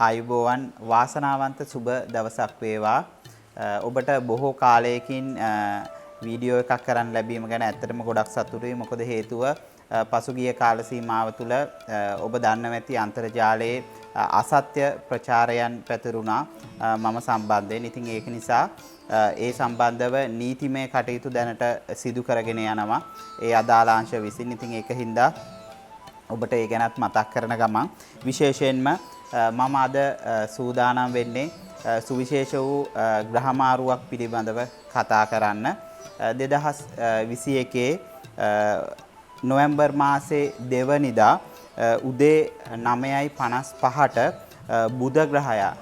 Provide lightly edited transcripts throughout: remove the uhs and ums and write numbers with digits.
ආයුබෝවන් වාසනාවන්ත සුබ දවසක් වේවා. ඔබට බොහෝ කාලයකින් වීඩියෝ එකක් කරන්න ලැබීම ගැන ඇත්තටම ගොඩක් සතුටුයි. මොකද හේතුව පසුගිය කාල සීමාව තුළ ඔබ දන්නවා ඇති අන්තර්ජාලයේ අසත්‍ය ප්‍රචාරයන් පැතිරුණා මම සම්බන්ධයෙන්. ඉතින් ඒක නිසා ඒ සම්බන්ධව නීතිමය කටයුතු දැනට සිදු කරගෙන යනවා ඒ අදාළ අංශ විසින්. ඉතින් ඒකින්ද ඔබට ඒ ගැනත් මතක් කරන ගමන් විශේෂයෙන්ම මම අද සූදානම් වෙන්නේ සුවිශේෂ වූ ග්‍රහමාරුවක් පිළිබඳව කතා කරන්න. 2021 නොවැම්බර් මාසේ 2 වෙනිදා උදේ 9:55ට බුධ ග්‍රහයා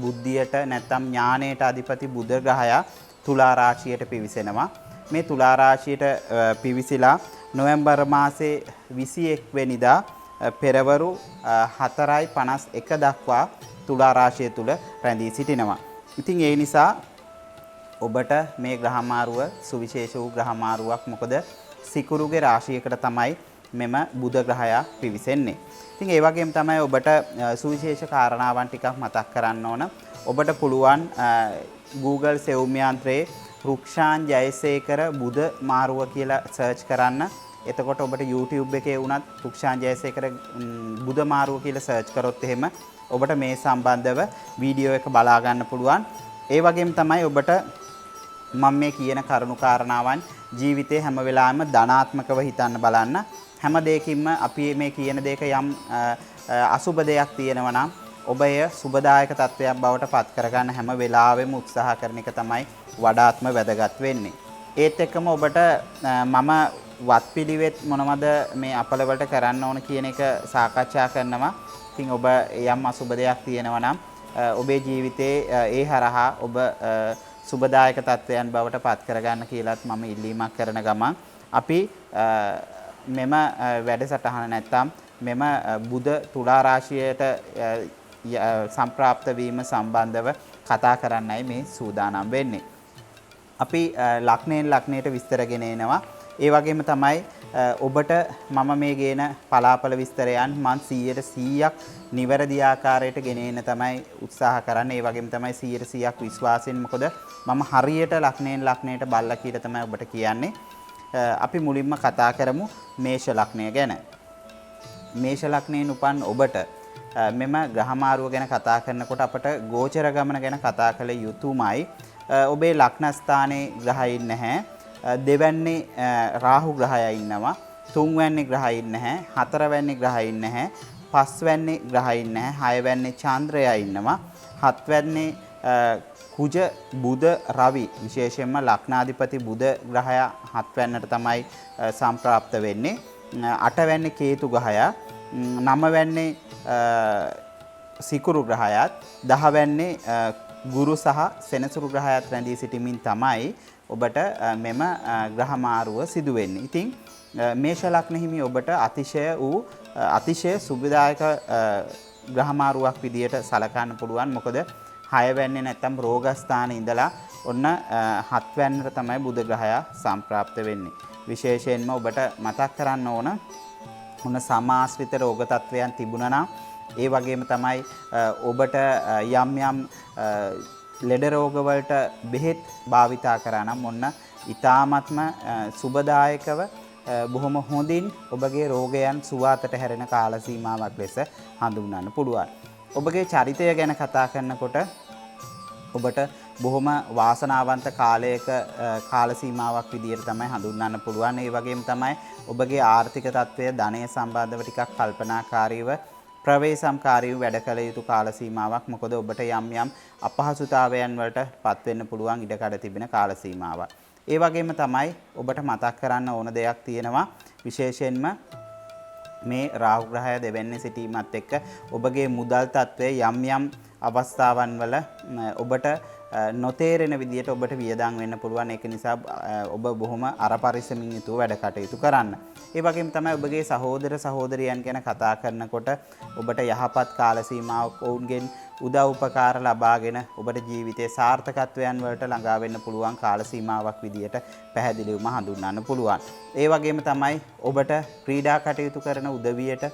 බුද්ධියට නැත්නම් ඥානයට අධිපති බුධ ග්‍රහයා තුලා රාශියට පිවිසෙනවා. මේ තුලා රාශියට පිවිසිලා නොවැම්බර් මාසේ 21 වෙනිදා පෙරවරු 4:51 දක්වා තුලා රාශිය තුල රැඳී සිටිනවා. ඉතින් ඒ නිසා ඔබට මේ ග්‍රහමාරුව සුවිශේෂ වූ ග්‍රහමාරුවක්. මොකද සිකුරුගේ රාශියකට තමයි මෙම බුධ ග්‍රහයා පිවිසෙන්නේ. ඉතින් ඒ වගේම තමයි ඔබට සුවිශේෂ කාරණාවන් ටිකක් මතක් කරන්න ඕන. ඔබට පුළුවන් Google සෙවුම් යන්ත්‍රයේ රුක්ෂාන් ජයසේකර බුධ මාරුව කියලා සර්ච් කරන්න. එතකොට ඔබට YouTube එකේ වුණත් රුක්ෂාන් ජයසේකර බුධ මාරුව කියලා සර්ච් කරොත් එහෙම ඔබට මේ සම්බන්ධව වීඩියෝ එක බලා ගන්න පුළුවන්. ඒ වගේම තමයි ඔබට මම මේ කියන කරුණු කාරණාවන් ජීවිතේ හැම වෙලාවෙම ධනාත්මකව හිතන්න බලන්න. හැම දෙයකින්ම අපි මේ කියන දෙයක යම් අසුබ දෙයක් තියෙනවා නම් ඔබ එය සුබදායක තත්වයක් බවට පත් කරගන්න හැම වෙලාවෙම උත්සාහ කරන එක තමයි වඩාත්ම වැදගත් වෙන්නේ. ඒත් එක්කම ඔබට මම වත්පිළිවෙත් මොනවද මේ අපල වලට කරන්න ඕන කියන එක සාකච්ඡා කරනවා. ඉතින් ඔබ යම් අසුබ දෙයක් තියෙනවා නම් ඔබේ ජීවිතේ ඒ හරහා ඔබ සුබදායක තත්වයන් බවට පත් කරගන්න කියලාත් මම ඉල්ලීමක් කරන ගමන් අපි මෙම වැඩසටහන නැත්තම් මෙම බුධ තුලා රාශියට සම්ප්‍රාප්ත වීම සම්බන්ධව කතා කරන්නයි මේ සූදානම් වෙන්නේ. අපි ලග්නයෙන් ලග්නයට විස්තර ගෙන එනවා. ඒ වගේම තමයි ඔබට මම මේ ගේන පලාපල විස්තරයන් මම 100%ක් නිවැරදි ආකාරයට ගෙන එන්න තමයි උත්සාහ කරන්නේ. ඒ වගේම තමයි 100%ක් විශ්වාසයෙන්. මොකද මම හරියට ලග්නයෙන් ලග්නයට බල්ලා කියලා තමයි ඔබට කියන්නේ. අපි මුලින්ම කතා කරමු මේෂ ලග්නය ගැන. මේෂ ලග්නයෙන් උපන් ඔබට මෙම ග්‍රහමාරුව ගැන කතා කරනකොට අපට ගෝචර ගමන ගැන කතා කළ යුතුමයි. ඔබේ ලග්න ස්ථානයේ ග්‍රහයින් නැහැ. දෙවැන්නේ රාහු ග්‍රහයා ඉන්නවා. තුන්වැන්නේ ග්‍රහයින් නැහැ. හතරවැන්නේ ග්‍රහයින් නැහැ. පස්වැන්නේ ග්‍රහයින් නැහැ. හයවැන්නේ චන්ද්‍රයා ඉන්නවා. හත්වැන්නේ කුජ බුධ රවි විශේෂයෙන්ම ලග්නාධිපති බුධ ග්‍රහයා හත්වැන්නට තමයි සම්ප්‍රාප්ත වෙන්නේ. අටවැන්නේ කේතු ග්‍රහයා, නවවැන්නේ සිකුරු ග්‍රහයාත්, දහවැන්නේ ගුරු සහ සෙනසුරු ග්‍රහයාත් රැඳී සිටීමින් තමයි ඔබට මෙම ග්‍රහමාරුව සිදු වෙන්නේ. ඉතින් මේෂ ලග්න හිමි ඔබට අතිශය සුබදායක ග්‍රහමාරුවක් විදියට සලකන්න පුළුවන්. මොකද 6 වැන්නේ නැත්තම් රෝගස්ථානයේ ඉඳලා ඔන්න 7 වැන්නට තමයි බුධ ග්‍රහයා සම්ප්‍රාප්ත වෙන්නේ. විශේෂයෙන්ම ඔබට මතක් කරන්න ඕන සමාශ්‍රිත රෝග තත්වයන් තිබුණා නම් ඒ වගේම තමයි ඔබට යම් ලෙඩ රෝග වලට බෙහෙත් භාවිතා කරා නම් ඔන්න ඊ타ත්ම සුබදායකව බොහොම හොඳින් ඔබගේ රෝගයන් සුවාතට හැරෙන කාල සීමාවක් ලෙස හඳුන්වන්න පුළුවන්. ඔබගේ චරිතය ගැන කතා කරනකොට ඔබට බොහොම වාසනාවන්ත කාලයක කාල සීමාවක් විදියට තමයි හඳුන්වන්න පුළුවන්. ඒ වගේම තමයි ඔබගේ ආර්ථික තත්ත්වය ධනය සම්බන්ධව ටිකක් කල්පනාකාරීව ප්‍රවේශම්කාරීව වැඩ කළ යුතු කාල සීමාවක්. මොකද ඔබට යම් අපහසුතාවයන් වලට පත් වෙන්න පුළුවන් ඉඩකඩ තිබෙන කාල සීමාවක්. ඒ වගේම තමයි ඔබට මතක් කරන්න ඕන දෙයක් තියෙනවා. විශේෂයෙන්ම මේ රාහු ග්‍රහය දෙවැන්නේ සිටීමත් එක්ක ඔබගේ මුදල් තත්ත්වය යම් අවස්ථාවන් වල ඔබට නොතේරෙන විදියට ඔබට වියදම් වෙන්න පුළුවන්. ඒක නිසා ඔබ බොහොම අර පරිස්සමින් යුතුව වැඩ කටයුතු කරන්න. ඒ වගේම තමයි ඔබගේ සහෝදර සහෝදරියන් ගැන කතා කරනකොට ඔබට යහපත් කාල සීමාවක් ඔවුන්ගෙන් උදව් උපකාර ලබාගෙන ඔබට ජීවිතයේ සාර්ථකත්වයන් වලට ළඟා වෙන්න පුළුවන් කාල සීමාවක් විදියට පැහැදිලිවම හඳුන්වන්න පුළුවන්. ඒ වගේම තමයි ඔබට ක්‍රීඩා කටයුතු කරන උදවියට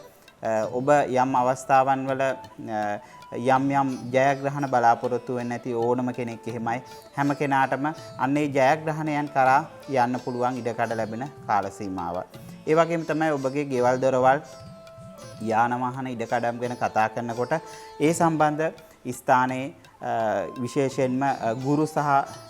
ඔබ යම් අවස්ථාවන් වල යම් යම් ජයග්‍රහණ බලාපොරොත්තු වෙන්නේ නැති ඕනම කෙනෙක් එහෙමයි. හැම කෙනාටම අන්නේ ජයග්‍රහණයන් කරා යන්න පුළුවන් ඉඩකඩ ලැබෙන කාල සීමාවක්. ඒ වගේම තමයි ඔබගේ ගෙවල් දොරවල් යාන වාහන ඉඩකඩම් ගැන කතා කරනකොට ඒ සම්බන්ධ ස්ථානයේ විශේෂයෙන්ම ගුරු සහ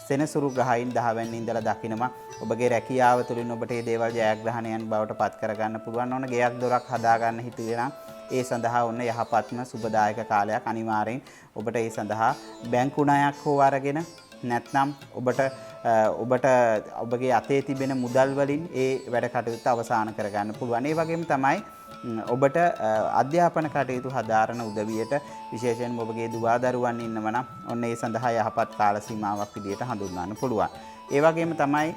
සෙනසුරු ග්‍රහයින් 10 වෙනි ඉඳලා දකිනවා. ඔබගේ රැකියාව තුළින් ඔබට මේ දේවල් ජයග්‍රහණයන් බවට පත් කරගන්න පුළුවන්. ඕන ගෙයක් දොරක් හදාගන්න හිතුවේ නම් ඒ සඳහා ඔන්න යහපත්ම සුබදායක කාලයක්. අනිවාර්යෙන් ඔබට ඒ සඳහා බැංකු ණයක් හෝ අරගෙන නැත්නම් ඔබට ඔබගේ අතේ තිබෙන මුදල් වලින් ඒ වැඩ කටයුත්ත අවසන් කරගන්න පුළුවන්. ඒ වගේම තමයි ඔබට අධ්‍යාපන කටයුතු හදාරන උදවියට විශේෂයෙන්ම ඔබගේ දුවා දරුවන් ඉන්නව නම් ඔන්න ඒ සඳහා යහපත් කාල සීමාවක් විදිහට හඳුන්වන්න පුළුවන්. ඒ වගේම තමයි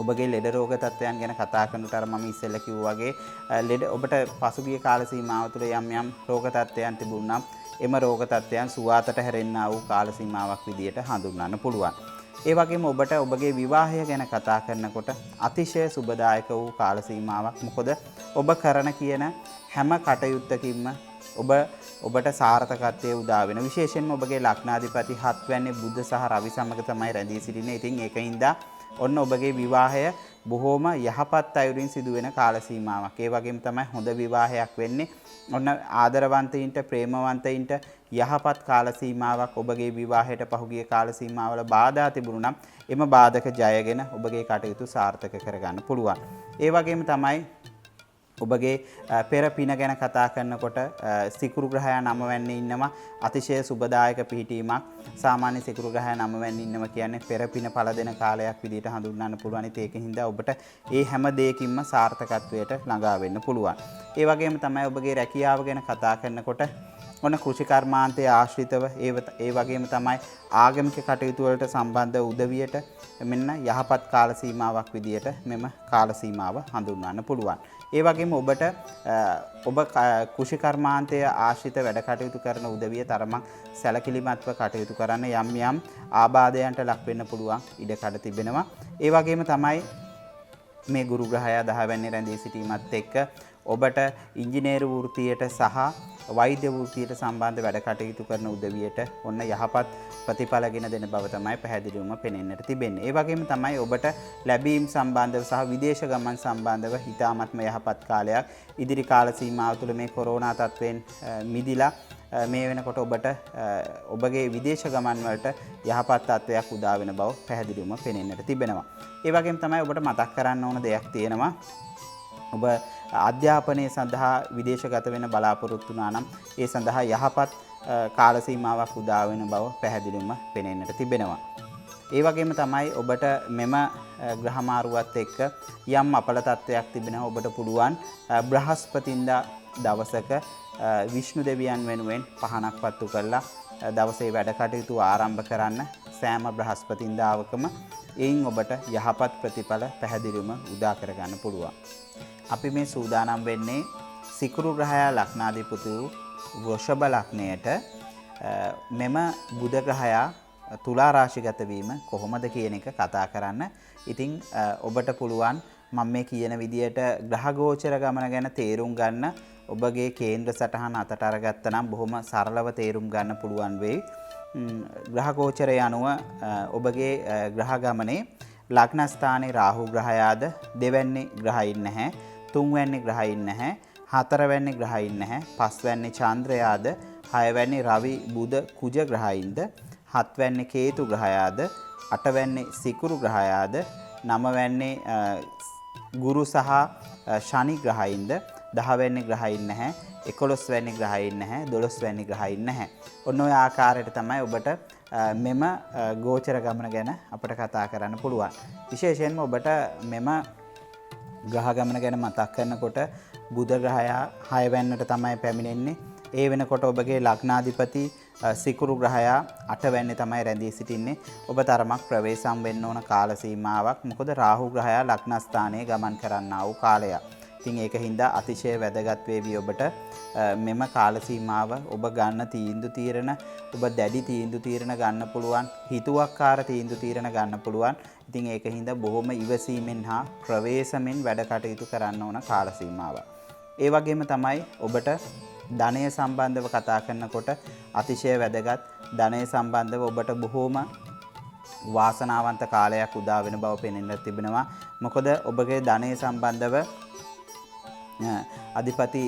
ඔබගේ ලෙඩ රෝග තත්ත්වයන් ගැන කතා කරනකොට අර මම ඉස්සෙල්ලා කිව්වා වගේ ලෙඩ ඔබට පසුගිය කාල සීමාව තුළ යම් රෝග තත්ත්වයන් තිබුණා. එම රෝග තත්ත්වයන් සුවාතට හැරෙන්නා වූ කාල සීමාවක් විදිහට හඳුන්වන්න පුළුවන්. ඒ වගේම ඔබට ඔබගේ විවාහය ගැන කතා කරනකොට අතිශය සුබදායක වූ කාල සීමාවක්. මොකද ඔබ කරන කියන හැම කටයුත්තකින්ම ඔබට සාර්ථකත්වයේ උදා වෙන. විශේෂයෙන්ම ඔබගේ ලග්නාධිපති 7 වැන්නේ බුධ සහ රවි සමග තමයි රැඳී සිටින්නේ. ඉතින් ඒකින්ද ඔන්න ඔබගේ විවාහය බොහෝම යහපත් අයුරින් සිදුවෙන කාල සීමාවක්. ඒ වගේම තමයි හොඳ විවාහයක් වෙන්නේ. ඔන්න ආදරවන්තයින්ට ප්‍රේමවන්තයින්ට යහපත් කාල සීමාවක්. ඔබගේ විවාහයට පහුගිය කාල සීමාවල බාධා තිබුණු නම් එම බාධක ජයගෙන ඔබගේ කටයුතු සාර්ථක කරගන්න පුළුවන්. ඒ වගේම තමයි ඔබගේ පෙර පින ගැන කතා කරනකොට සිකුරු ග්‍රහයා 9 වැන්නේ ඉන්නවා. අතිශය සුබදායක පිහිටීමක්. සාමාන්‍ය සිකුරු ග්‍රහයා 9 වැන්නේ ඉන්නවා කියන්නේ පෙර පින පළ දෙන කාලයක් විදිහට හඳුන්වන්න පුළුවන්. ඒකින්ද ඔබට ඒ හැම දෙයකින්ම සාර්ථකත්වයට ළඟා වෙන්න පුළුවන්. ඒ වගේම තමයි ඔබගේ රැකියාව ගැන කතා කරනකොට ඔන්න කෘෂි කර්මාන්තයේ ආශ්‍රිතව ඒ වගේම තමයි ආගමික කටයුතු වලට සම්බන්ධ උදවියට මෙන්න යහපත් කාල සීමාවක් විදිහට මෙම කාල සීමාව හඳුන්වන්න පුළුවන්. ඒ වගේම ඔබ කෘෂි කර්මාන්තයේ ආශ්‍රිත වැඩ කටයුතු කරන උදවිය තරමක් සැලකිලිමත්ව කටයුතු කරන්න යම් ආබාධයන්ට ලක් වෙන්න පුළුවන් ඉඩකඩ තිබෙනවා. ඒ වගේම තමයි මේ ගුරු ග්‍රහයා 10 වෙනි රැඳී සිටීමත් එක්ක ඔබට ඉංජිනේරු වෘත්තියට සහ වෛද්‍ය වෘත්තියට සම්බන්ධ වැඩ කටයුතු කරන උදවියට ඔන්න යහපත් ප්‍රතිඵලගෙන දෙන බව තමයි පැහැදිලිවම පෙනෙන්නට තිබෙන්නේ. ඒ වගේම තමයි ඔබට ලැබීම් සම්බන්ධව සහ විදේශ ගමන් සම්බන්ධව හිතාමත්ම යහපත් කාලයක්. ඉදිරි කාල සීමාව තුළ මේ කොරෝනා තත්ත්වයෙන් මිදිලා මේ වෙනකොට ඔබට ඔබගේ විදේශ ගමන් වලට යහපත් තත්ත්වයක් උදා වෙන බව පැහැදිලිවම පෙනෙන්නට තිබෙනවා. ඒ වගේම තමයි ඔබට මතක් කරන්න ඕන දෙයක් තියෙනවා. ඔබ අධ්‍යාපනය සඳහා විදේශගත වෙන බලාපොරොත්තු වුණා නම් ඒ සඳහා යහපත් කාල සීමාවක් උදා වෙන බව පැහැදිලිවම පෙනෙන්නට තිබෙනවා. ඒ වගේම තමයි ඔබට මෙම ග්‍රහමාරුවත් එක්ක යම් අපල තත්ත්වයක් තිබෙනවා. ඔබට පුළුවන් බ්‍රහස්පතින්දා දවසක විෂ්ණු දෙවියන් වෙනුවෙන් පහනක් පත්තු කරලා දවසේ වැඩ කටයුතු ආරම්භ කරන්න. සෑම බ්‍රහස්පතින්දාවකම එයින් ඔබට යහපත් ප්‍රතිඵල පැහැදිලිවම උදා කරගන්න පුළුවන්. අපි මේ සූදානම් වෙන්නේ සිකුරු ග්‍රහයා ලග්නාධිපති වෘෂභ ලග්නයට මෙම බුධ ග්‍රහයා තුලා රාශිගත වීම කොහොමද කියන එක කතා කරන්න. ඉතින් ඔබට පුළුවන් මම මේ කියන විදියට ග්‍රහ ගෝචර ගමන ගැන තේරුම් ගන්න ඔබගේ කේන්ද්‍ර සටහන අතට අරගත්තා නම් බොහොම සරලව තේරුම් ගන්න පුළුවන් වෙයි. ග්‍රහ ගෝචරය අනුව ඔබගේ ග්‍රහ ගමනේ ලග්න ස්ථානයේ රාහු ග්‍රහයාද දෙවැන්නේ ග්‍රහයින් නැහැ, තුන්වැන්නේ ග්‍රහයින් නැහැ, හතරවැන්නේ ග්‍රහයින් නැහැ, පස්වැන්නේ චන්ද්‍රයාද, හයවැන්නේ රවි බුධ කුජ ග්‍රහයින්ද, හත්වැන්නේ කේතු ග්‍රහයාද, අටවැන්නේ සිකුරු ග්‍රහයාද, නවවැන්නේ ගුරු සහ ශනි ග්‍රහයින්ද, 10 වෙනි ග්‍රහයින් නැහැ, 11 වෙනි ග්‍රහයින් නැහැ, 12 වෙනි ග්‍රහයින් නැහැ. ඔන්න ඔය ආකාරයට තමයි ඔබට මෙම ගෝචර ගමන ගැන අපිට කතා කරන්න පුළුවන්. විශේෂයෙන්ම ඔබට මෙම ග්‍රහ ගමන ගැන මතක් කරනකොට බුධ ග්‍රහයා 6 වෙනිට තමයි පැමිණෙන්නේ. ඒ වෙනකොට ඔබගේ ලග්නාධිපති සිකුරු ග්‍රහයා 8 වෙනිට තමයි රැඳී සිටින්නේ. ඔබ තරමක් ප්‍රවේශම් වෙන්න ඕන කාල සීමාවක්. මොකද රාහු ග්‍රහයා ලග්න ස්ථානයේ ගමන් කරන්නා වූ කාලයක්. ඉතින් ඒක හින්දා අතිශය වැදගත් වේවි ඔබට මෙම කාල සීමාව ඔබ ගන්න තීන්දුව తీරන ඔබ දැඩි තීන්දුව తీරන ගන්න පුළුවන්, හිතුවක්කාර තීන්දුව తీරන ගන්න පුළුවන්. ඉතින් ඒක හින්දා බොහොම ඉවසීමෙන් හා ප්‍රවේශමෙන් වැඩ කටයුතු කරන්න ඕන කාල සීමාවක්. ඒ වගේම තමයි ඔබට ධනය සම්බන්ධව කතා කරනකොට අතිශය වැදගත් ධනය සම්බන්ධව ඔබට බොහෝම වාසනාවන්ත කාලයක් උදා වෙන බව පෙනෙන්න තිබෙනවා. මොකද ඔබගේ ධනය සම්බන්ධව අධිපති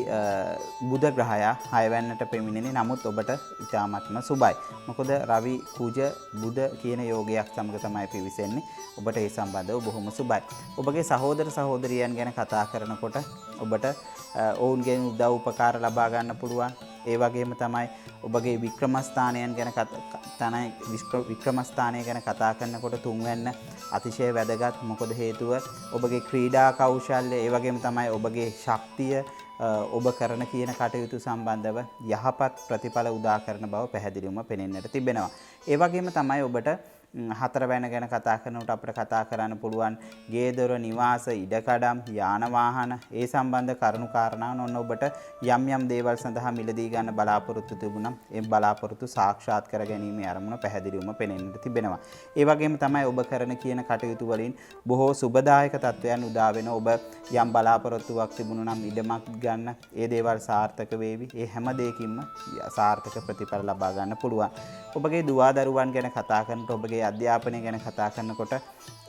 බුධ ග්‍රහයා 6 වෙනිට පෙමිණෙන්නේ. නමුත් ඔබට ඉතාමත්ම සුබයි. මොකද රවි කුජ බුධ කියන යෝගයක් සමග තමයි පිවිසෙන්නේ. ඔබට ඒ සම්බන්ධව බොහොම සුබයි. ඔබගේ සහෝදර සහෝදරියන් ගැන කතා කරනකොට ඔබට ඔවුන්ගෙන් උදව් උපකාර ලබා ගන්න පුළුවන්. ඒ වගේම තමයි ඔබගේ වික්‍රමස්ථානයන් ගැන වික්‍රමස්ථානය ගැන කතා කරනකොට තුන්වැන්න අතිශය වැදගත්. මොකද හේතුව ඔබගේ ක්‍රීඩා කෞශල්‍ය, ඒ වගේම තමයි ඔබගේ ශක්තිය, ඔබ කරන කියන කටයුතු සම්බන්ධව යහපත් ප්‍රතිඵල උදා කරන බව පැහැදිලිවම පෙනෙන්නට තිබෙනවා. ඒ වගේම තමයි ඔබට 4 වෙනි ගැන කතා කරනකොට අපිට කතා කරන්න පුළුවන් ගේ දොර නිවාස ඉඩකඩම් යාන වාහන ඒ සම්බන්ධ කරුණු කාරණාවන් ඔන්න ඔබට යම් යම් දේවල් සඳහා මිලදී ගන්න බලාපොරොත්තු තිබුණා. ඒ බලාපොරොත්තු සාක්ෂාත් කර ගැනීමේ අරමුණ පැහැදිලිවම පෙනෙන්නට තිබෙනවා. ඒ වගේම තමයි ඔබ කරන කියන කටයුතු වලින් බොහෝ සුබදායක තත්වයන් උදා වෙන. ඔබ යම් බලාපොරොත්තුවක් තිබුණු නම් ඉඩමක් ගන්න ඒ දේවල් සාර්ථක වේවි. ඒ හැම දෙයකින්ම සාර්ථක ප්‍රතිඵල ලබා ගන්න පුළුවන්. ඔබගේ දුවා දරුවන් ගැන කතා කරනකොට ඔබගේ අධ්‍යාපනය ගැන කතා කරනකොට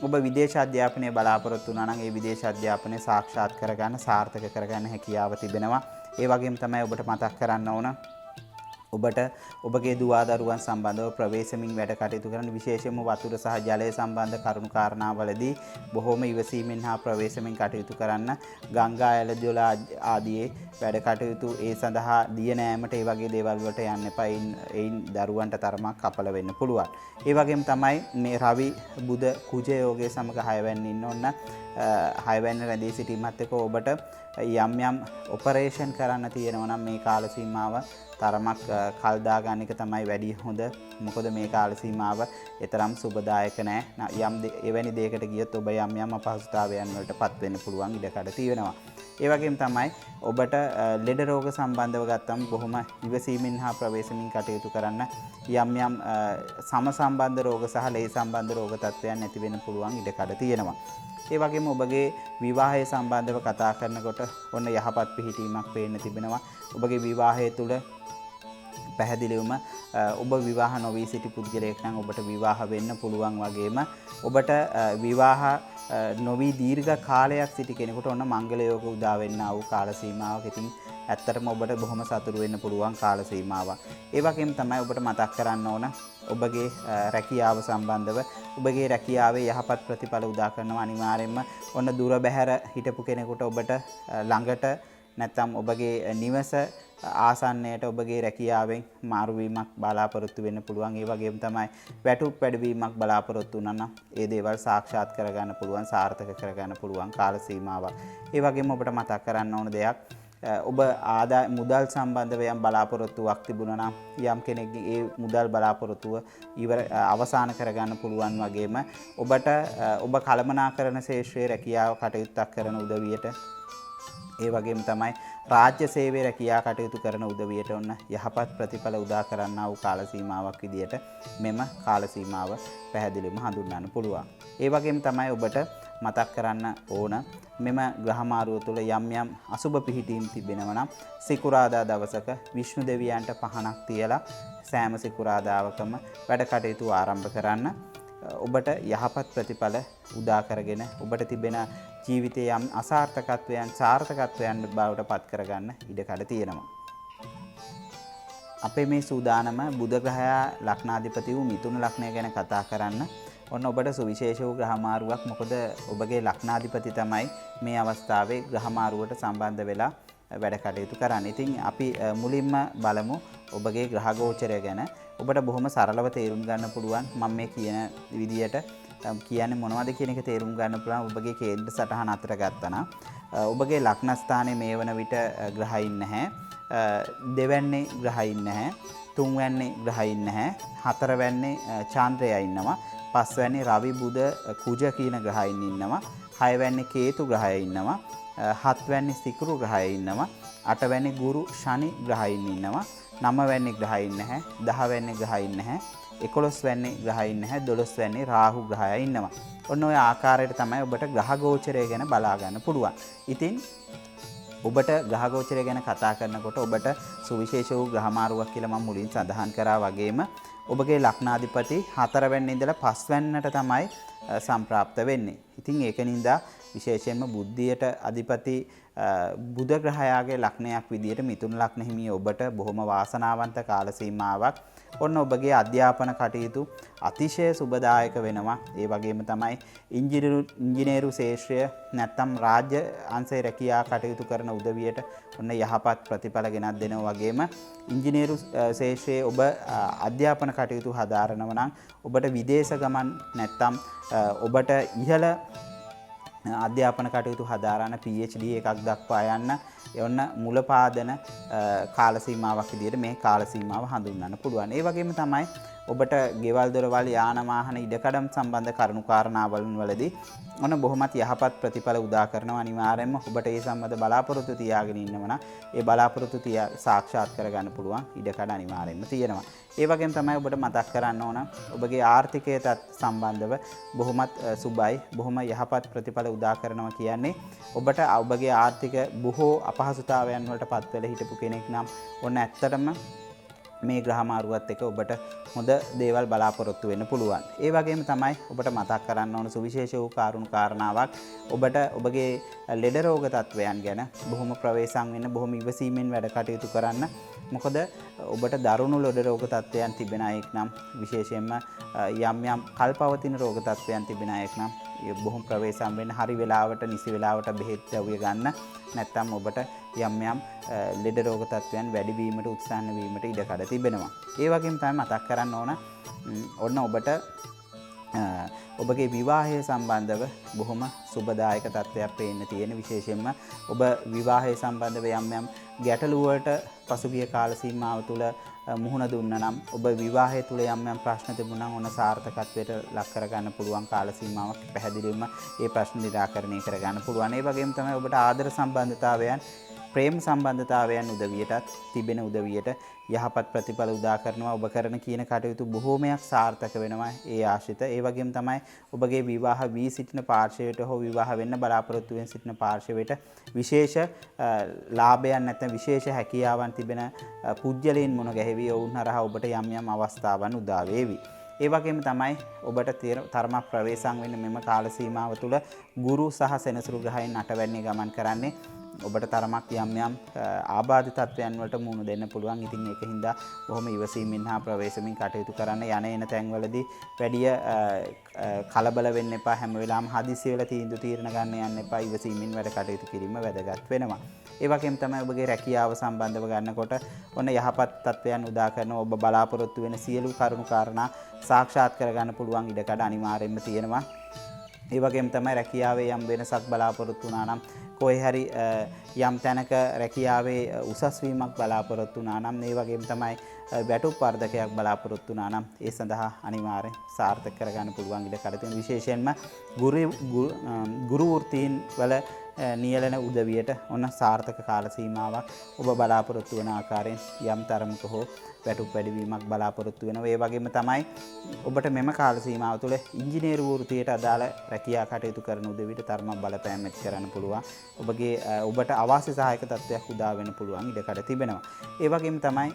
ඔබ විදේශ අධ්‍යාපනය බලාපොරොත්තු වුණා නම් ඒ විදේශ අධ්‍යාපනය සාක්ෂාත් කරගන්න සාර්ථක කරගන්න හැකියාව තිබෙනවා. ඒ වගේම තමයි ඔබට මතක් කරන්න ඕන ඔබට ඔබගේ දුවා දරුවන් සම්බන්ධව ප්‍රවේශමින් වැඩ කටයුතු කරන විශේෂයෙන්ම වතුර සහ ජලය සම්බන්ධ කරුණු කාරණාවලදී බොහෝම ඉවසීමෙන් හා ප්‍රවේශමින් කටයුතු කරන්න. ගංගා ඇලදොල ආදී වැඩ කටයුතු ඒ සඳහා දිය නෑමට ඒ වගේ දේවල් වලට යන්න එපා. එයින් දරුවන්ට තරමක් කපල වෙන්න පුළුවන්. ඒ වගේම තමයි මේ රවි බුධ කුජ යෝගයේ සමග 6 වෙනි ඉන්න ඕන 6 වෙනි රැඳී සිටීමත් එක්ක ඔබට යම් යම් ඔපරේෂන් කරන්න තියෙනවා නම් මේ කාල සීමාව තරමක් කල් දාගන්න එක තමයි වැඩි හොඳ. මොකද මේ කාල සීමාව ඊතරම් සුබදායක නෑ. යම් එවැනි දෙයකට ගියොත් ඔබ යම් යම් අපහසුතාවයන් වලට පත් වෙන්න පුළුවන් ඉඩකඩ තියෙනවා. ඒ වගේම තමයි ඔබට ලෙඩ රෝග සම්බන්ධව ගත්තම බොහොම ඉවසීමෙන් හා ප්‍රවේශමින් කටයුතු කරන්න. යම් යම් සම සම්බන්ධ රෝග සහ ලේ සම්බන්ධ රෝග තත්ත්වයන් නැති වෙන්න පුළුවන් ඉඩකඩ තියෙනවා. ඒ වගේම ඔබගේ විවාහය සම්බන්ධව කතා කරනකොට ඔන්න යහපත් පිහිටීමක් පේන්න තිබෙනවා. ඔබගේ විවාහය තුළ පැහැදිලිවම ඔබ විවාහ නොවී සිටි පුද්ගලයෙක් නම් ඔබට විවාහ වෙන්න පුළුවන්. වගේම ඔබට විවාහ නොවී දීර්ඝ කාලයක් සිටි කෙනෙකුට ඔන්න මංගල යෝග උදා වෙන්න වූ කාල සීමාවක්. ඉතින් ඇත්තටම ඔබට බොහොම සතුටු වෙන්න පුළුවන් කාල සීමාවක්. ඒ වගේම තමයි ඔබට මතක් කරන්න ඕන ඔබගේ රැකියාව සම්බන්ධව ඔබගේ රැකියාවේ යහපත් ප්‍රතිඵල උදා කරනවා. අනිවාර්යයෙන්ම ඔන්න දුර බැහැර හිටපු කෙනෙකුට ඔබට ළඟට නැත්නම් ඔබගේ නිවස ආසන්නයට ඔබගේ රැකියාවෙන් මාරුවීමක් බලාපොරොත්තු වෙන්න පුළුවන්. ඒ වගේම තමයි වැටුප් වැඩවීමක් බලාපොරොත්තු වුණා නම් ඒ දේවල් සාක්ෂාත් කරගන්න පුළුවන්, සාර්ථක කරගන්න පුළුවන් කාල සීමාවක්. ඒ වගේම ඔබට මතක් කරන්න ඕන දෙයක් ඔබ ආදාය මුදල් සම්බන්ධව යම් බලාපොරොත්තුවක් තිබුණා නම් යම් කෙනෙක්ගේ ඒ මුදල් බලාපොරොත්තුව අවසන් කරගන්න පුළුවන්. වගේම ඔබට ඔබ කළමනාකරන ශේෂ්ත්‍රයේ රැකියාව කටයුත්තක් කරන උදවියට ඒ වගේම තමයි රාජ්‍ය සේවයේ රැකියා කටයුතු කරන උදවියට ඔන්න යහපත් ප්‍රතිඵල උදා කරන්නා වූ කාල සීමාවක් විදියට මෙම කාල සීමාව පැහැදිලිවම හඳුන්වන්න පුළුවන්. ඒ වගේම තමයි ඔබට මතක් කරන්න ඕන මෙම ග්‍රහ මාරුව තුළ යම් යම් අසුබ පිහිටීම් තිබෙනවා නම් සිකුරාදා දවසක විෂ්ණු දෙවියන්ට පහනක් තියලා සෑම සිකුරාදාවකම වැඩ කටයුතු ආරම්භ කරන්න. ඔබට යහපත් ප්‍රතිඵල උදා කරගෙන ඔබට තිබෙන ජීවිතයේ යම් අසාර්ථකත්වයන් සාර්ථකත්වයන් බවට පත් කරගන්න ඉඩකඩ තියෙනවා. අපේ මේ සූදානම බුධ ග්‍රහයා ලග්නාධිපති වූ මිථුන ලග්නය ගැන කතා කරන්න. ඔන්න ඔබට සුවිශේෂ වූ ග්‍රහ මාරුවක්. මොකද ඔබගේ ලග්නාධිපති තමයි මේ අවස්ථාවේ ග්‍රහ මාරුවට සම්බන්ධ වෙලා වැඩ කටයුතු කරන්නේ. ඉතින් අපි මුලින්ම බලමු ඔබගේ ග්‍රහ ගෝචරය ගැන. ඔබට බොහොම සරලව තේරුම් ගන්න පුළුවන් මම මේ කියන විදියට කියන්නේ මොනවද කියන එක තේරුම් ගන්න පුළුවන්. ඔබගේ කේන්ද්‍ර සටහන අතර ගත්තා නම් ඔබගේ ලග්න ස්ථානයේ මේ වන විට ග්‍රහයින් නැහැ. දෙවැන්නේ ග්‍රහයින් නැහැ. තුන්වැන්නේ ග්‍රහයින් නැහැ. හතරවැන්නේ චන්ද්‍රයා ඉන්නවා. පස්වැන්නේ රවි බුධ කුජ කියන ග්‍රහයින් ඉන්නවා. හයවැන්නේ කේතු ග්‍රහය ඉන්නවා. හත්වැන්නේ සිකුරු ග්‍රහය ඉන්නවා. අටවැන්නේ ගුරු ශනි ග්‍රහයින් ඉන්නවා. නවවැන්නේ ග්‍රහයින් නැහැ. දහවැන්නේ ග්‍රහයින් නැහැ. 11 වැන්නේ ග්‍රහයින් නැහැ. 12 වැන්නේ රාහු ග්‍රහය ඉන්නවා. ඔන්න ඔය ආකාරයට තමයි ඔබට ග්‍රහ ගෝචරය ගැන බලා ගන්න පුළුවන්. ඉතින් ඔබට ග්‍රහ ගෝචරය ගැන කතා කරනකොට ඔබට සුවිශේෂ වූ ග්‍රහ මාරුවක් කියලා මම මුලින් සඳහන් කරා වගේම ඔබගේ ලග්නාධිපති 4 වෙනි ඉඳලා 5 වෙනිට තමයි සම්ප්‍රාප්ත වෙන්නේ. ඉතින් ඒකනින්ද විශේෂයෙන්ම බුද්ධියට අධිපති බුධ ග්‍රහයාගේ ලග්නයක් විදියට මිථුන ලග්න හිමිය ඔබට බොහොම වාසනාවන්ත කාල සීමාවක් ඔන්න ඔබගේ අධ්‍යාපන කටයුතු අතිශය සුබදායක වෙනවා. ඒ වගේම තමයි ඉංජිනේරු ශාස්ත්‍රය නැත්නම් රාජ්‍ය අංශයේ රැකියා කටයුතු කරන උදවියට ඔන්න යහපත් ප්‍රතිඵල ගෙනත් දෙනවා වගේම ඉංජිනේරු ශාස්ත්‍රයේ ඔබ අධ්‍යාපන කටයුතු හදාරනවා නම් ඔබට විදේශ ගමන් නැත්නම් ඔබට ඉහළ අධ්‍යාපන කටයුතු හදාරන PhD එකක් දක්වා යන්න ඔන්න මුල පාදන කාල සීමාවක් විදිහට මේ කාල සීමාව හඳුන්වන්න පුළුවන්. ඒ වගේම තමයි ඔබට ගෙවල් දොරවල් යාන වාහන ඉඩකඩම් සම්බන්ධ කරුණු කාරණාවල් වලදී ඔන්න බොහොමත් යහපත් ප්‍රතිඵල උදා කරනවා. අනිවාර්යයෙන්ම ඔබට ඒ සම්බන්ධ බලාපොරොත්තු තියාගෙන ඉන්නවනම් ඒ බලාපොරොත්තු සාක්ෂාත් කරගන්න පුළුවන් ඉඩකඩ අනිවාර්යයෙන්ම තියෙනවා. ඒ වගේම තමයි ඔබට මතක් කරන්න ඕන ඔබගේ ආර්ථිකයට සම්බන්ධව බොහොමත් සුබයි බොහොම යහපත් ප්‍රතිඵල උදා කරනවා කියන්නේ ඔබට ඔබගේ ආර්ථික බොහෝ අපහසුතාවයන් වලට පත් වෙලා හිටපු කෙනෙක් නම් ඔන්න ඇත්තටම මේ ග්‍රහ මාරුවත් එක්ක ඔබට හොඳ දේවල් බලාපොරොත්තු වෙන්න පුළුවන්. ඒ වගේම තමයි ඔබට මතක් කරන්න ඕන සුවිශේෂ වූ කරුණු කාරණාවක් ඔබට ඔබගේ ලෙඩ රෝග තත්වයන් ගැන බොහොම ප්‍රවේශම් වෙන්න බොහොම ඉවසීමෙන් වැඩ කටයුතු කරන්න. මොකද ඔබට දරුණු ලෙඩ රෝග තත්වයන් තිබෙන අයෙක් නම් විශේෂයෙන්ම යම් කල්පවතින රෝග තත්වයන් තිබෙන අයෙක් නම් බොහොම ප්‍රවේශම් වෙන්න හරි වෙලාවට නිසි වෙලාවට බෙහෙත් දවුය ගන්න නැත්නම් ඔබට යම් ලෙඩ රෝග තත්වයන් වැඩි වීමට උත්සාහ වීමට ඉඩ කඩ තිබෙනවා. ඒ වගේම තමයි මතක් කරන්න ඕන ඔන්න ඔබට ඔබගේ විවාහය සම්බන්ධව බොහොම සුබදායක තත්ත්වයක් පේන්න තියෙන. විශේෂයෙන්ම ඔබ විවාහය සම්බන්ධව යම් ගැටලු වලට පසුගිය කාල සීමාව තුළ මුහුණ දුන්න නම් ඔබ විවාහය තුළ යම් ප්‍රශ්න තිබුණා නම් ඔන්න සාර්ථකත්වයට ලක් කරගන්න පුළුවන් කාල සීමාවක් පැහැදිලිවම ඒ ප්‍රශ්න निराකරණය කරගන්න පුළුවන්. ඒ වගේම තමයි ඔබට ආදර සම්බන්ධතාවයන් ප්‍රේම සම්බන්ධතාවයන් උදවියටත් තිබෙන උදවියට යහපත් ප්‍රතිඵල උදා කරනවා. ඔබ කරන කියන කටයුතු බොහෝමයක් සාර්ථක වෙනවා ඒ ආශ්‍රිත. ඒ වගේම තමයි ඔබගේ විවාහ වී සිටින පාර්ශවයට හෝ විවාහ වෙන්න බලාපොරොත්තු වෙන සිටින පාර්ශවයට විශේෂ ලාභයන් නැත්නම් විශේෂ හැකියාවන් තිබෙන පුජ්‍යලයන් මුණ ගැහිවි ඔවුන් හරහා ඔබට යම් අවස්ථාවන් උදා වේවි. ඒ වගේම තමයි ඔබට තරමක් ප්‍රවේශම් වෙන්න මෙම කාල සීමාව තුළ ගුරු සහ සෙනසුරු ග්‍රහයන් අටවැන්නේ ගමන් කරන්නේ ඔබට තරමක් යම් ආබාධ තත්වයන් වලට මුහුණ දෙන්න පුළුවන්. ඉතින් ඒකින්ද බොහොම ඉවසීමෙන් හා ප්‍රවේශමින් කටයුතු කරන්න. යන එන තැන්වලදී වැඩිය කලබල වෙන්න එපා. හැම වෙලාවෙම හදිසි වෙලා තීරණ ගන්න යන්න එපා. ඉවසීමෙන් වැඩ කටයුතු කිරීම වැදගත් වෙනවා. ඒ වගේම තමයි ඔබගේ රැකියාව සම්බන්ධව ගන්නකොට ඔන්න යහපත් තත්වයන් උදා කරන ඔබ බලාපොරොත්තු වෙන සියලු කරුණු කාරණා සාක්ෂාත් කරගන්න පුළුවන් ඉඩකඩ අනිවාර්යයෙන්ම තියෙනවා. ඒ වගේම තමයි රැකියාවේ යම් වෙනසක් බලාපොරොත්තු වුණා නම් කොහේ හරි යම් තැනක රැකියාවේ උසස් වීමක් බලාපොරොත්තු වුණා නම් ඒ වගේම තමයි වැටුප් වර්ධකයක් බලාපොරොත්තු වුණා නම් ඒ සඳහා අනිවාර්යෙන් සාර්ථක කරගන්න පුළුවන් ඉඩකඩ තියෙන. විශේෂයෙන්ම ගුරු වෘත්තීන් වල නියැලෙන උදවියට ඔන්න සාර්ථක කාල සීමාවක් ඔබ බලාපොරොත්තු වන ආකාරයෙන් යම් තරමක හෝ වැටුප් වැඩිවීමක් බලාපොරොත්තු වෙනවා. ඒ වගේම තමයි ඔබට මෙම කාල සීමාව තුළ ඉංජිනේරු වෘත්තියට අදාළ රැකියා කටයුතු කරන උදවියට තරමක් බලපෑම් ඇති කරන්න පුළුවන්. ඔබට අවාසි සහායක තත්ත්වයක් උදා වෙන්න පුළුවන් ඉඩකඩ තිබෙනවා. ඒ වගේම තමයි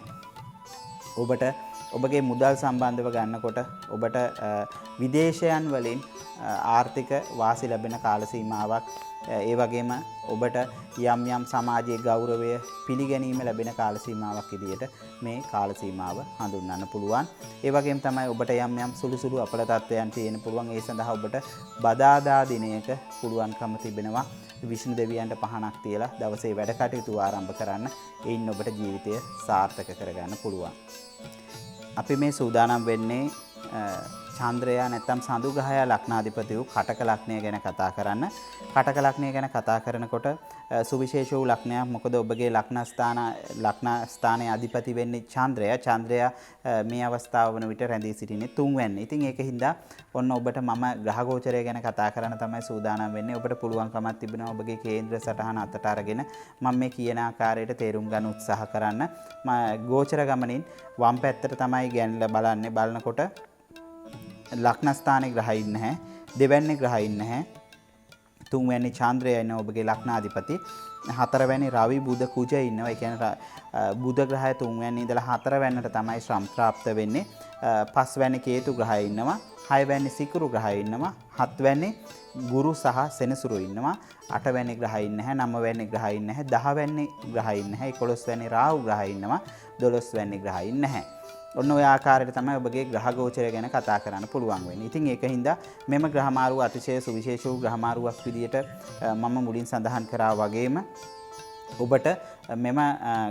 ඔබට ඔබගේ මුදල් සම්බන්ධව ගන්නකොට ඔබට විදේශයන් වලින් ආර්ථික වාසි ලැබෙන කාල සීමාවක් ඒ වගේම ඔබට යම් සමාජයේ ගෞරවය පිළිගැනීම ලැබෙන කාල සීමාවක් විදියට මේ කාල සීමාව හඳුන්වන්න පුළුවන්. ඒ වගේම තමයි ඔබට යම් සුළු අපල තත්ත්වයන් තියෙන පුළුවන්. ඒ සඳහා ඔබට බදාදා දිනයක පුළුවන්කම තිබෙනවා විෂ්ණු දෙවියන්ට පහනක් තියලා දවසේ වැඩ කටයුතු ආරම්භ කරන්න. එයින් ඔබට ජීවිතය සාර්ථක කරගන්න පුළුවන්. අපි මේ සූදානම් වෙන්නේ චන්ද්‍රයා නැත්නම් සඳු ග්‍රහයා ලග්නාධිපති වූ කටක ලග්නය ගැන කතා කරන්න. කටක ලග්නය ගැන කතා කරනකොට සුවිශේෂ වූ ලග්නයක්. මොකද ඔබගේ ලග්න ස්ථානයේ අධිපති වෙන්නේ චන්ද්‍රයා. චන්ද්‍රයා මේ අවස්ථාව වන විට රැඳී සිටින්නේ 3 වෙනි. ඉතින් ඒකින්ද ඔන්න ඔබට මම ග්‍රහ ගෝචරය ගැන කතා කරන්න තමයි සූදානම් වෙන්නේ. ඔබට පුළුවන්කමක් තිබෙනවා ඔබගේ කේන්ද්‍ර සටහන අතට අරගෙන මම මේ කියන ආකාරයට තේරුම් ගන්න උත්සාහ කරන්න. ගෝචර ගමනින් වම් පැත්තට තමයි ගැනලා බලන්නේ. බලනකොට ලග්න ස්ථානයේ ග්‍රහයින් නැහැ. දෙවැන්නේ ග්‍රහයින් නැහැ. 3 වෙනි චන්ද්‍රයා ඉන්න ඔබගේ ලග්නාධිපති. හතරවැනි රවි බුධ කුජ ඉන්නවා. ඒ කියන්නේ බුධ ග්‍රහය තුන්වැනි ඉඳලා හතරවැන්නට තමයි සම්ප්‍රාප්ත වෙන්නේ. පස්වැනි කේතු ග්‍රහය ඉන්නවා. හයවැනි සිකුරු ග්‍රහය ඉන්නවා. හත්වැනි ගුරු සහ සෙනසුරු ඉන්නවා. අටවැනි ග්‍රහය ඉන්නේ නැහැ. නවවැනි ග්‍රහය ඉන්නේ නැහැ. දහවැනි ග්‍රහය ඉන්නේ නැහැ. 11වැනි රාහු ග්‍රහය ඉන්නවා. 12වැනි ග්‍රහය ඉන්නේ නැහැ. ඔන්න ඔය ආකාරයට තමයි ඔබගේ ග්‍රහ ගෝචරය ගැන කතා කරන්න පුළුවන් වෙන්නේ. ඉතින් ඒකින්ද මෙම ග්‍රහ මාරුව අතිශය සුවිශේෂ වූ ග්‍රහ මාරුවක් විදියට මම මුලින් සඳහන් කරා වගේම ඔබට මෙම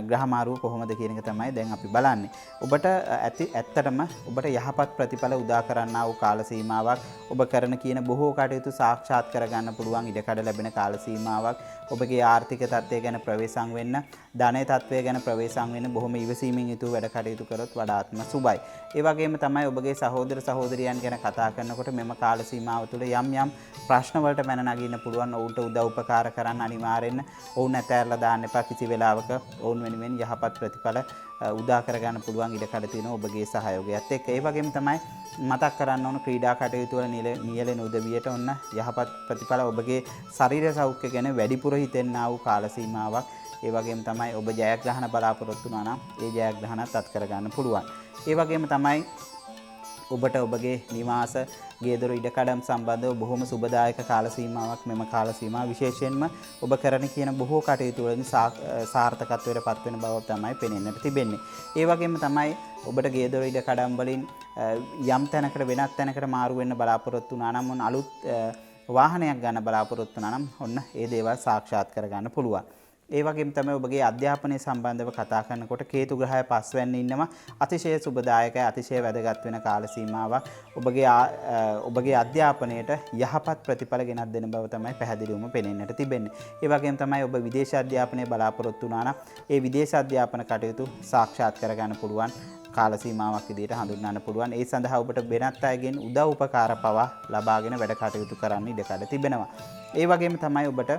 ග්‍රහ මාරුව කොහොමද කියන එක තමයි දැන් අපි බලන්නේ. ඔබට ඇත්තටම ඔබට යහපත් ප්‍රතිඵල උදා කරන්නා වූ කාල සීමාවක්, ඔබ කරන කියන බොහෝ කටයුතු සාක්ෂාත් කරගන්න පුළුවන් ඉඩකඩ ලැබෙන කාල සීමාවක්, ඔබගේ ආර්ථික තත්ත්වය ගැන ප්‍රවේශම් වෙන්න, ධනයේ තත්ත්වය ගැන ප්‍රවේශම් වෙන්න බොහොම ඉවසීමෙන් යුතුව වැඩ කටයුතු කරොත් වඩාත්ම සුබයි. ඒ වගේම තමයි ඔබගේ සහෝදර සහෝදරියන් ගැන කතා කරනකොට මෙම කාල සීමාව තුළ යම් යම් ප්‍රශ්න වලට මැන නගින්න පුළුවන්. ඔවුන්ට උදව් උපකාර කරන්න අනිවාර්යෙන්ම ඔවුන් ඇතැරලා දාන්න එපා. කිසි වෙලාවක ඔවුන් වෙනුවෙන් යහපත් ප්‍රතිඵල උදා කරගන්න පුළුවන් ඉඩකඩ තියෙන ඔබගේ සහයෝගයත් එක්ක. ඒ වගේම තමයි මතක් කරන්න ඕන ක්‍රීඩා කටයුතු වල නියැලෙන උදවියට ඔන්න යහපත් ප්‍රතිඵල ඔබගේ ශරීර සෞඛ්‍ය ගැන වැඩිපුර හිතෙන්නා වූ කාල සීමාවක්. ඒ වගේම තමයි ඔබ ජයග්‍රහණ බලාපොරොත්තු වෙනවා නම් ඒ ජයග්‍රහණත් අත් කරගන්න පුළුවන්. ඒ වගේම තමයි ඔබට ඔබගේ නිවාස ගේදොර ඉඩකඩම් සම්බන්ධව බොහොම සුබදායක කාල සීමාවක් මෙම කාල සීමාව. විශේෂයෙන්ම ඔබ කරන කියන බොහෝ කටයුතු වලින් සාර්ථකත්වයට පත් වෙන බව තමයි පෙනෙන්නට තිබෙන්නේ. ඒ වගේම තමයි ඔබට ගේදොර ඉඩකඩම් වලින් යම් තැනකට වෙනත් තැනකට මාරු වෙන්න බලාපොරොත්තු වුණා නම් ඔන්න අලුත් වාහනයක් ගන්න බලාපොරොත්තු වුණා නම් ඔන්න ඒ දේවල් සාක්ෂාත් කරගන්න පුළුවන්. ඒ වගේම තමයි ඔබගේ අධ්‍යාපනය සම්බන්ධව කතා කරනකොට කේතු ග්‍රහය පස්වැන්නේ ඉන්නවා. අතිශය සුබදායකයි, අතිශය වැදගත් වෙන කාල සීමාවක්. ඔබගේ අධ්‍යාපනයට යහපත් ප්‍රතිඵල ගෙනත් දෙන බව තමයි පැහැදිලිවම පෙනෙන්නට තිබෙන්නේ. ඒ වගේම තමයි ඔබ විදේශ අධ්‍යාපනය බලාපොරොත්තු වුණා නම් ඒ විදේශ අධ්‍යාපන කටයුතු සාක්ෂාත් කරගන්න පුළුවන් කාල සීමාවක් විදිහට හඳුන්වන්න පුළුවන්. ඒ සඳහා ඔබට වෙනත් අයගෙන් උදව් උපකාර පවා ලබාගෙන වැඩ කටයුතු කරන්න ඉඩකඩ තිබෙනවා. ඒ වගේම තමයි ඔබට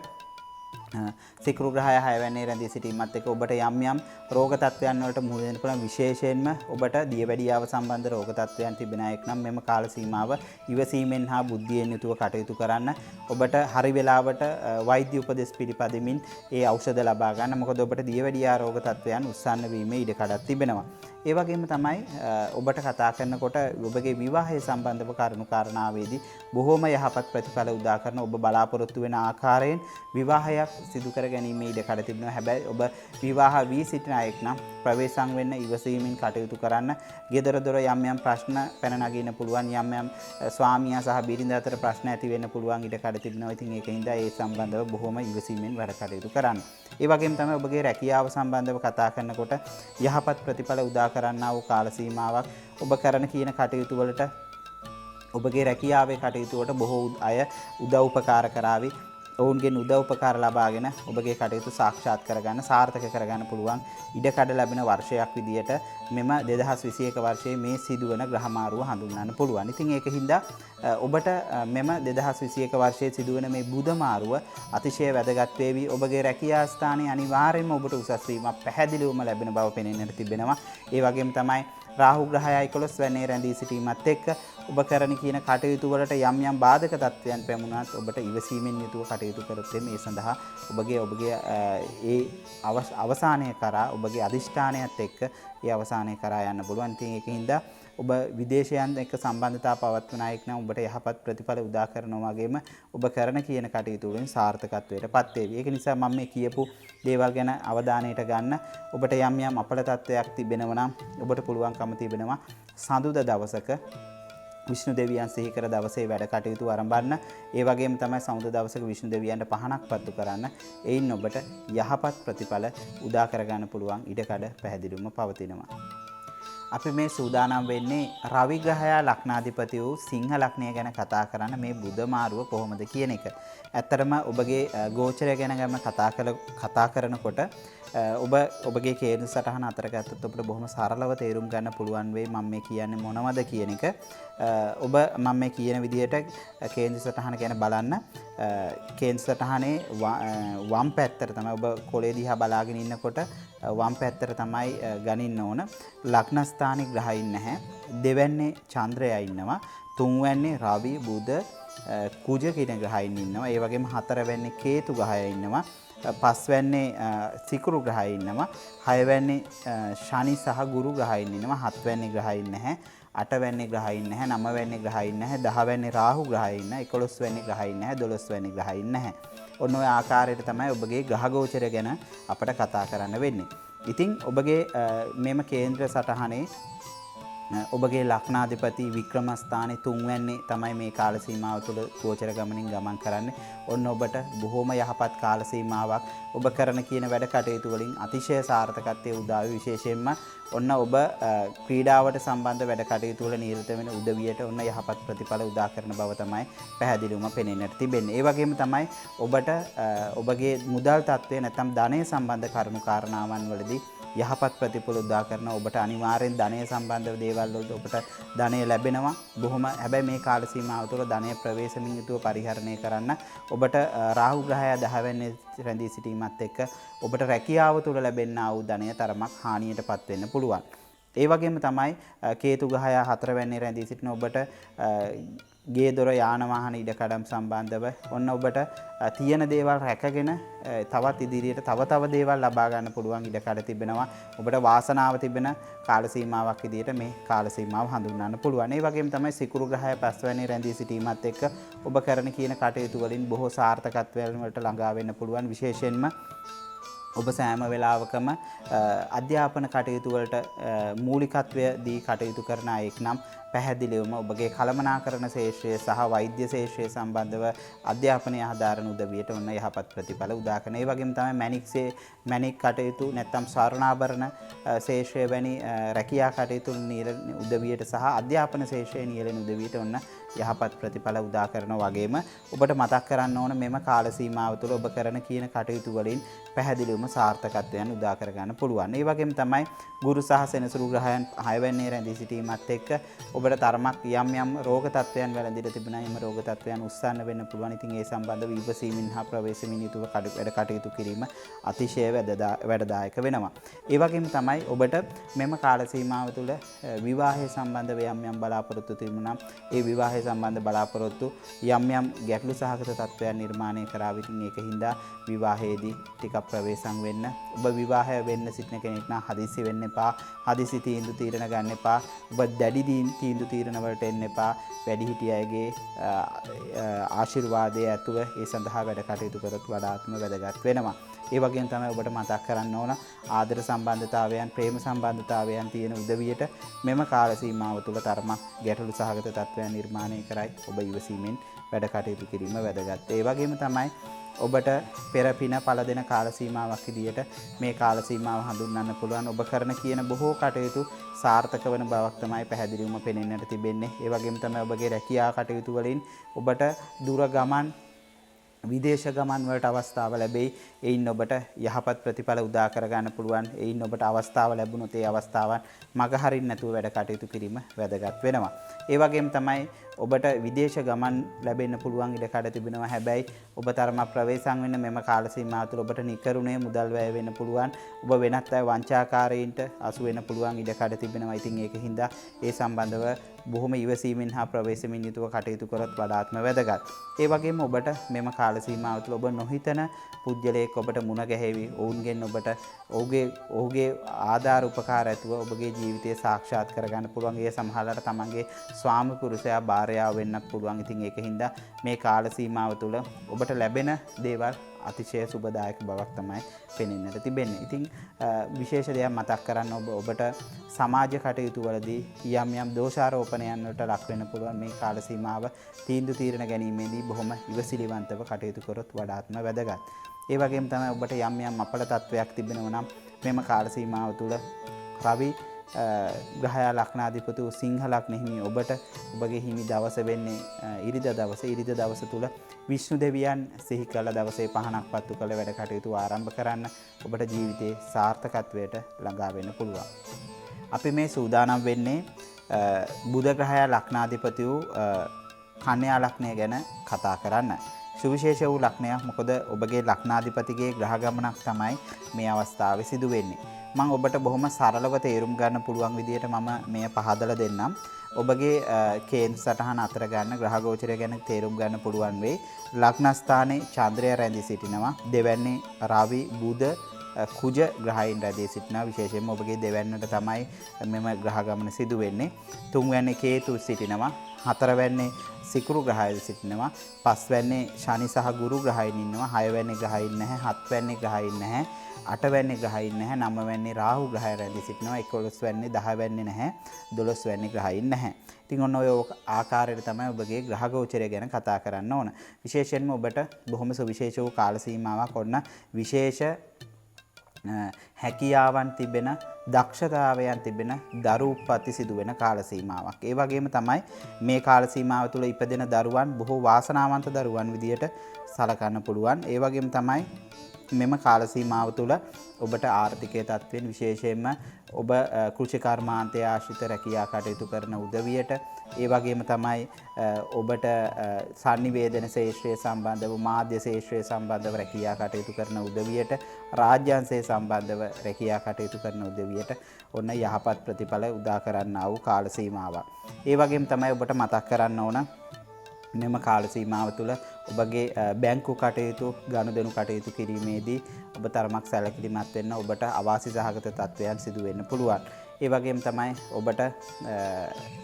සිකුරු ග්‍රහය 6 වැන්නේ රැඳී සිටීමත් එක්ක ඔබට යම් යම් රෝග තත්ත්වයන් වලට මුහුණ දෙන්න පුළුවන්. විශේෂයෙන්ම ඔබට දියවැඩියාව සම්බන්ධ රෝග තත්ත්වයන් තිබෙන අයෙක් නම් මෙම කාල සීමාව ඉවසීමෙන් හා බුද්ධියෙන් යුතුව කටයුතු කරන්න. ඔබට හරි වෙලාවට වෛද්‍ය උපදෙස් පිළිපදමින් ඒ ඖෂධ ලබා ගන්න. මොකද ඔබට දියවැඩියා රෝග තත්ත්වයන් උස්සන්න වීමේ ඉඩ කඩක් තිබෙනවා. ඒ වගේම තමයි ඔබට කතා කරනකොට ඔබගේ විවාහය සම්බන්ධව කරුණු කාරණාවේදී බොහෝම යහපත් ප්‍රතිඵල උදා කරන ඔබ බලාපොරොත්තු වෙන ආකාරයෙන් විවාහයක් සිදු කර ගැනීමේ ඉඩ කඩ තිබෙනවා. හැබැයි ඔබ විවාහ වී සිටින අයෙක් නම් ප්‍රවේශම් වෙන්න ඉවසීමෙන් කටයුතු කරන්න. ගෙදර දොර යම් යම් ප්‍රශ්න පැන නගින්න පුළුවන්. යම් යම් ස්වාමියා සහ බිරිඳ අතර ප්‍රශ්න ඇති වෙන්න පුළුවන් ඉඩ කඩ තිබෙනවා. ඉතින් ඒකින්ද ඒ සම්බන්ධව බොහොම ඉවසීමෙන් වැඩ කටයුතු කරන්න. ඒ වගේම තමයි ඔබගේ රැකියාව සම්බන්ධව කතා කරනකොට යහපත් ප්‍රතිඵල උදා කරන්නා වූ කාල සීමාවක්. ඔබ කරන කියන කටයුතු වලට ඔබගේ රැකියාවේ කටයුතු වලට බොහෝ අය උදව් උපකාර කරાવી. ඔවුන්ගෙන් උදව් උපකාර ලබාගෙන ඔබගේ කටයුතු සාක්ෂාත් කරගන්න සාර්ථක කරගන්න පුළුවන් ඉඩකඩ ලැබෙන වර්ෂයක් විදියට මෙම 2021 වර්ෂයේ මේ සිදුවන ග්‍රහ මාරුව හඳුන්වන්න පුළුවන්. ඉතින් ඒකින්ද ඔබට මෙම 2021 වර්ෂයේ සිදුවන මේ බුධ මාරුව අතිශය වැදගත් වේවි. ඔබගේ රැකියා ස්ථානයේ අනිවාර්යයෙන්ම ඔබට උසස් වීමක් පැහැදිලිවම ලැබෙන බව පෙනෙන්නට තිබෙනවා. ඒ වගේම තමයි රාහු ග්‍රහය 11 වැන්නේ රැඳී සිටීමත් එක්ක ඔබ කරන කියන කටයුතු වලට යම් යම් බාධක තත්ත්වයන් පැමුණත් ඔබට ඉවසීමෙන් යුතුව කටයුතු කරොත් මේ සඳහා ඔබගේ ඒ අවසානය කරා ඔබගේ අදිෂ්ඨානයත් එක්ක ඒ අවසානය කරා යන්න පුළුවන්. ඉතින් ඒකින්ද ඔබ විදේශයන් එක්ක සම්බන්ධතා පවත්වන අයෙක් නම් ඔබට යහපත් ප්‍රතිඵල උදා කරනවා වගේම ඔබ කරන කියන කටයුතු වලින් සාර්ථකත්වයට පත් වේවි. ඒක නිසා මම මේ කියපු දේවල් ගැන අවධානයට ගන්න. ඔබට යම් යම් අපල තත්ත්වයක් තිබෙනවා නම් ඔබට පුළුවන්කම තිබෙනවා සඳුදා දවසක විෂ්ණු දෙවියන් සිහි කර දවසේ වැඩ කටයුතු ආරම්භන්න. ඒ වගේම තමයි සමුද දවසක විෂ්ණු දෙවියන්ට පහනක් පත්තු කරන්න. එයින් ඔබට යහපත් ප්‍රතිඵල උදා කරගන්න පුළුවන් ඉඩකඩ පැහැදිලිවම පවතිනවා. අපි මේ සූදානම් වෙන්නේ රවි ග්‍රහයා ලග්නාධිපති වූ සිංහ ලග්නය ගැන කතා කරන්න මේ බුධ මාරුව කොහොමද කියන එක. ඇත්තටම ඔබගේ ගෝචරය ගැන කතා කරනකොට ඔබගේ කේන්ද්‍ර සටහන අතර ගත්තොත් ඔබට බොහොම සරලව තේරුම් ගන්න පුළුවන් වෙයි මම මේ කියන්නේ මොනවද කියන එක. ඔබ මම මේ කියන විදිහට කේන්ද්‍ර සටහන ගැන බලන්න. කේන්ද්‍ර සටහනේ වම් පැත්තට තමයි ඔබ කොලේ දිහා බලාගෙන ඉන්නකොට වම් පැත්තට තමයි ගනින්න ඕන. ලග්න ස්ථානයේ ග්‍රහයින් නැහැ. දෙවැන්නේ චන්ද්‍රයා ඉන්නවා. තුන්වැන්නේ රවි බුධ කුජ කියන ග්‍රහයින් ඉන්නවා. ඒ වගේම හතරවැන්නේ කේතු ග්‍රහය ඉන්නවා. පස්වැන්නේ සිකුරු ග්‍රහය ඉන්නවා. හයවැන්නේ ශනි සහ ගුරු ග්‍රහයින් ඉන්නවා. හත්වැන්නේ ග්‍රහයින් නැහැ. අටවැන්නේ ග්‍රහයින් නැහැ. නවවැන්නේ ග්‍රහයින් නැහැ. 10වැන්නේ රාහු ග්‍රහයින් නැහැ. 11වැන්නේ ග්‍රහයින් නැහැ. 12වැන්නේ ග්‍රහයින් නැහැ. ඔන්න ඔය ආකාරයට තමයි ඔබගේ ග්‍රහ ගෝචරය ගැන අපිට කතා කරන්න වෙන්නේ. ඉතින් ඔබගේ මෙම කේන්ද්‍ර සටහනේ ඔබගේ ලග්නාධිපති වික්‍රමස්ථානයේ තුන්වැන්නේ තමයි මේ කාල සීමාව තුළ ගෝචර ගමනින් ගමන් කරන්නේ. ඔන්න ඔබට බොහොම යහපත් කාල සීමාවක්. ඔබ කරන කියන වැඩ කටයුතු වලින් අතිශය සාර්ථකත්වයේ උදා වී විශේෂයෙන්ම ඔන්න ඔබ ක්‍රීඩාවට සම්බන්ධ වැඩ කටයුතු වල නිරත වෙන උදවියට ඔන්න යහපත් ප්‍රතිඵල උදා කරන බව තමයි පැහැදිලිවම පෙනෙන්නට තිබෙන්නේ. ඒ වගේම තමයි ඔබට ඔබගේ මුදල් තත්ත්වය නැත්නම් ධනය සම්බන්ධ කරුණු කාරණාවන් වලදී යහපත් ප්‍රතිඵල උදා කරන ඔබට අනිවාර්යෙන් ධනය සම්බන්ධ දේවල් වලට ඔබට ධනය ලැබෙනවා. බොහොම හැබැයි මේ කාල සීමාව තුළ ධනය ප්‍රවේශමින් යුතුව පරිහරණය කරන්න ඔබට රාහු ග්‍රහය 10 වෙනි රැඳී සිටීමත් එක්ක ඔබට රැකියාව තුළ ලැබෙනා වූ ධනය තරමක් හානියටපත් වෙන්න පුළුවන්. ඒ වගේම තමයි කේතු ග්‍රහය 4 වෙනි රැඳී සිටින ඔබට ගේ දොර යාන වාහන ඉඩකඩම් සම්බන්ධව ඔන්න ඔබට තියෙන දේවල් රැකගෙන තවත් ඉදිරියට තව දේවල් ලබා ගන්න පුළුවන් ඉඩකඩ තිබෙනවා. ඔබට වාසනාව තිබෙන කාල සීමාවක් විදිහට මේ කාල සීමාව හඳුන්වන්න පුළුවන්. ඒ වගේම තමයි සිකුරු ග්‍රහය 5 වෙනි රැඳී සිටීමත් එක්ක ඔබ කරන කියන කටයුතු වලින් බොහෝ සාර්ථකත්වයන් වලට ළඟා වෙන්න පුළුවන්. විශේෂයෙන්ම ඔබ සෑම වෙලාවකම අධ්‍යාපන කටයුතු වලට මූලිකත්වය දී කටයුතු කරන අයෙක් නම් පැහැදිලිවම ඔබගේ කළමනාකරණ ශේෂ්ත්‍රය සහ වෛද්‍ය ශේෂ්ත්‍රය සම්බන්ධව අධ්‍යාපනය ආධාරණ උදවියට ඔන්න යහපත් ප්‍රතිඵල උදා කරන. ඒ වගේම තමයි මැණික් කටයුතු නැත්නම් ස්වර්ණාභරණ ශේෂ්ත්‍රය වැනි රැකියා කටයුතු උදවියට සහ අධ්‍යාපන ශේෂ්ත්‍රයේ නියැලෙන උදවියට ඔන්න යහපත් ප්‍රතිඵල උදා කරනවා. වගේම ඔබට මතක් කරන්න ඕන මෙම කාල සීමාව තුළ ඔබ කරන කියන කටයුතු වලින් පැහැදිලිවම සාර්ථකත්වයන් උදා කර ගන්න පුළුවන්. ඒ වගේම තමයි ගුරු සහ සෙනසුරු ග්‍රහයන් 6 වෙනි රැඳී සිටීමත් එක්ක ඔබට තරමක් යම් රෝග තත්ත්වයන් වැළඳිලා තිබෙනවා. එම රෝග තත්ත්වයන් උස්සන්න වෙන්න පුළුවන්. ඉතින් ඒ සම්බන්ධව ඉවසීමෙන් හා ප්‍රවේශමින් යුතුව වැඩ කටයුතු කිරීම අතිශය වැඩදායක වෙනවා. ඒ වගේම තමයි ඔබට මෙම කාල සීමාව තුළ විවාහය සම්බන්ධව යම් බලාපොරොත්තු තිබුණා. ඒ විවාහය සම්බන්ධ බලාපොරොත්තු යම් ගැටලු සහගත තත්ත්වයන් නිර්මාණය කරා. ඉතින් ඒකින්ද විවාහයේදී ටිකක් ප්‍රවේශම් වෙන්න. ඔබ විවාහය වෙන්න සිටින කෙනෙක් නම් හදිසි වෙන්න එපා. හදිසි තීන්දුව ගන්න එපා. ඔබ දැඩි තීන්දුව తీරන වලට එන්න එපා. වැඩිහිටිය අයගේ ආශිර්වාදය ඇතුව ඒ සඳහා වැඩ කටයුතු කරොත් වඩාත්ම වැදගත් වෙනවා. ඒ වගේම තමයි ඔබට මතක් කරන්න ඕන ආදර සම්බන්ධතාවයන්, ප්‍රේම සම්බන්ධතාවයන් තියෙන උදවියට මෙම කාල සීමාව තුළ තරමක් ගැටලු සහගත තත්ත්වයන් නිර්මාණය කරයි. ඔබ ඉවසීමෙන් වැඩ කටයුතු කිරීම වැදගත්. ඒ වගේම තමයි ඔබට පෙරපින පළ දෙන කාල සීමාවක් විදියට මේ කාල සීමාව හඳුන්වන්න පුළුවන්. ඔබ කරන කියන බොහෝ කටයුතු සාර්ථක වන බවක් තමයි පැහැදිලිවම පෙනෙන්නට තිබෙන්නේ. ඒ වගේම තමයි ඔබගේ රැකියා කටයුතු වලින් ඔබට දුර ගමන් විදේශ ගමන් වලට අවස්ථාව ලැබෙයි. එයින් ඔබට යහපත් ප්‍රතිඵල උදා කර ගන්න පුළුවන්. එයින් ඔබට අවස්ථාව ලැබුණොත් ඒ අවස්ථාවන් මග හරින්න නැතුව වැඩ කටයුතු කිරීම වැදගත් වෙනවා. ඒ වගේම තමයි ඔබට විදේශ ගමන් ලැබෙන්න පුළුවන් ඉඩකඩ තිබෙනවා. හැබැයි ඔබ තරමක් ප්‍රවේශම් වෙන්න මෙම කාල සීමාව තුළ ඔබට නිකරුණේ මුදල් වැය වෙන්න පුළුවන්. ඔබ වෙනත් අය වංචාකාරයින්ට අසු වෙන්න පුළුවන් ඉඩකඩ තිබෙනවා. ඉතින් ඒකින්ද ඒ සම්බන්ධව බොහොම ඉවසීමෙන් හා ප්‍රවේශමින් යුතුව කටයුතු කරොත් වඩාත්ම වැදගත්. ඒ වගේම ඔබට මෙම කාල සීමාව තුළ ඔබ නොහිතන පුද්ගලයෙක් ඔබට මුණ ගැහෙවි. ඔවුන්ගෙන් ඔබට ඔහුගේ ආධාර උපකාර ඇතුව ඔබගේ ජීවිතය සාක්ෂාත් කරගන්න පුළුවන්. ඒ සමහරවිට තමන්ගේ ස්වාමි පුරුෂයා භාර්යාව වෙන්නත් පුළුවන්. ඉතින් ඒකින්ද මේ කාල සීමාව තුළ ඔබට ලැබෙන දේවල් අතිශය සුබදායක බවක් තමයි පෙනෙන්නට තිබෙන්නේ. ඉතින් විශේෂ දෙයක් මතක් කරන්න ඔබට සමාජ කටයුතු වලදී යම් දෝෂාරෝපණයන් වලට ලක් වෙන්න පුළුවන්. මේ කාල සීමාව තීන්දුව తీරන ගැනීමේදී බොහොම ඉවසිලිවන්තව කටයුතු කරොත් වඩාත්ම වැදගත්. ඒ වගේම තමයි ඔබට යම් අපල තත්වයක් තිබෙනවා නම් මෙම කාල සීමාව තුළ රවි ග්‍රහය ලග්නාධිපති වූ සිංහ ලග්න හිමි ඔබට ඔබගේ හිමි දවස වෙන්නේ ඉරිදා දවස. ඉරිදා දවස තුල විෂ්ණු දෙවියන් සිහි කළ දවසේ පහනක් පත්තු කළ වැඩ කටයුතු ආරම්භ කරන්න ඔබට ජීවිතේ සාර්ථකත්වයට ළඟා වෙන්න පුළුවන්. අපි මේ සූදානම් වෙන්නේ බුධ ග්‍රහය ලග්නාධිපති වූ කන්‍යා ලග්නය ගැන කතා කරන්න. සුවිශේෂ වූ ලග්නයක්. මොකද ඔබගේ ලග්නාධිපතිගේ ග්‍රහ ගමනක් තමයි මේ අවස්ථාවේ සිදු වෙන්නේ. මම ඔබට බොහොම සරලව තේරුම් ගන්න පුළුවන් විදිහට මම මෙය පහදලා දෙන්නම්. ඔබගේ කේන්ද්‍ර සටහන අතර ගන්න ග්‍රහ ගෝචරය ගැන තේරුම් ගන්න පුළුවන් වෙයි. ලග්න ස්ථානයේ චන්ද්‍රය රැඳී සිටිනවා. දෙවැන්නේ රවි බුධ කුජ ග්‍රහයන් රැඳී සිටිනවා. විශේෂයෙන්ම ඔබගේ දෙවැන්නට තමයි මෙම ග්‍රහ ගමන සිදු වෙන්නේ. තුන්වැන්නේ කේතු සිටිනවා. හතරවැන්නේ සිකුරු ග්‍රහයද සිටිනවා. පස්වැන්නේ ශනි සහ ගුරු ග්‍රහයන් ඉන්නවා. හයවැන්නේ ග්‍රහයන් නැහැ. හත්වැන්නේ ග්‍රහයන් නැහැ. අටවැන්නේ ග්‍රහයන් නැහැ. නවවැන්නේ රාහු ග්‍රහය රැඳී සිටිනවා. 11වැන්නේ 10වැන්නේ නැහැ. 12වැන්නේ ග්‍රහයන් නැහැ. ඉතින් ඔන්න ඔය ආකාරයට තමයි ඔබගේ ග්‍රහ ගෝචරය ගැන කතා කරන්න ඕන. විශේෂයෙන්ම ඔබට බොහොම සුවිශේෂ වූ කාල සීමාවක් ඔන්න විශේෂ හැකියාවන් තිබෙන දක්ෂතාවයන් තිබෙන දරු උප්පත්ති සිදු වෙන කාල සීමාවක්. ඒ වගේම තමයි මේ කාල සීමාව තුළ ඉපදෙන දරුවන් බොහෝ වාසනාවන්ත දරුවන් විදියට සලකන්න පුළුවන්. ඒ වගේම තමයි මෙම කාල සීමාව තුළ ඔබට ආර්ථිකයේ තත්ත්වයෙන් විශේෂයෙන්ම ඔබ කෘෂි කර්මාන්තය ආශ්‍රිත රැකියා කටයුතු කරන උදවියට ඒ වගේම තමයි ඔබට sannivedana ශේෂ්ත්‍රය සම්බන්ධව මාධ්‍ය ශේෂ්ත්‍රය සම්බන්ධව රැකියා කටයුතු කරන උදවියට රාජ්‍යාංශය සම්බන්ධව රැකියා කටයුතු කරන උදවියට ඔන්න යහපත් ප්‍රතිඵල උදා කරන්නා වූ කාල සීමාවක්. ඒ වගේම තමයි ඔබට මතක් කරන්න ඕන මෙම කාල සීමාව තුළ ඔබගේ බැංකු කටයුතු ගනුදෙනු කටයුතු කිරීමේදී ඔබ තරමක් සැලකිලිමත් වෙන්න ඔබට අවාසි සහගත තත්ත්වයන් සිදු වෙන්න පුළුවන්. ඒ වගේම තමයි ඔබට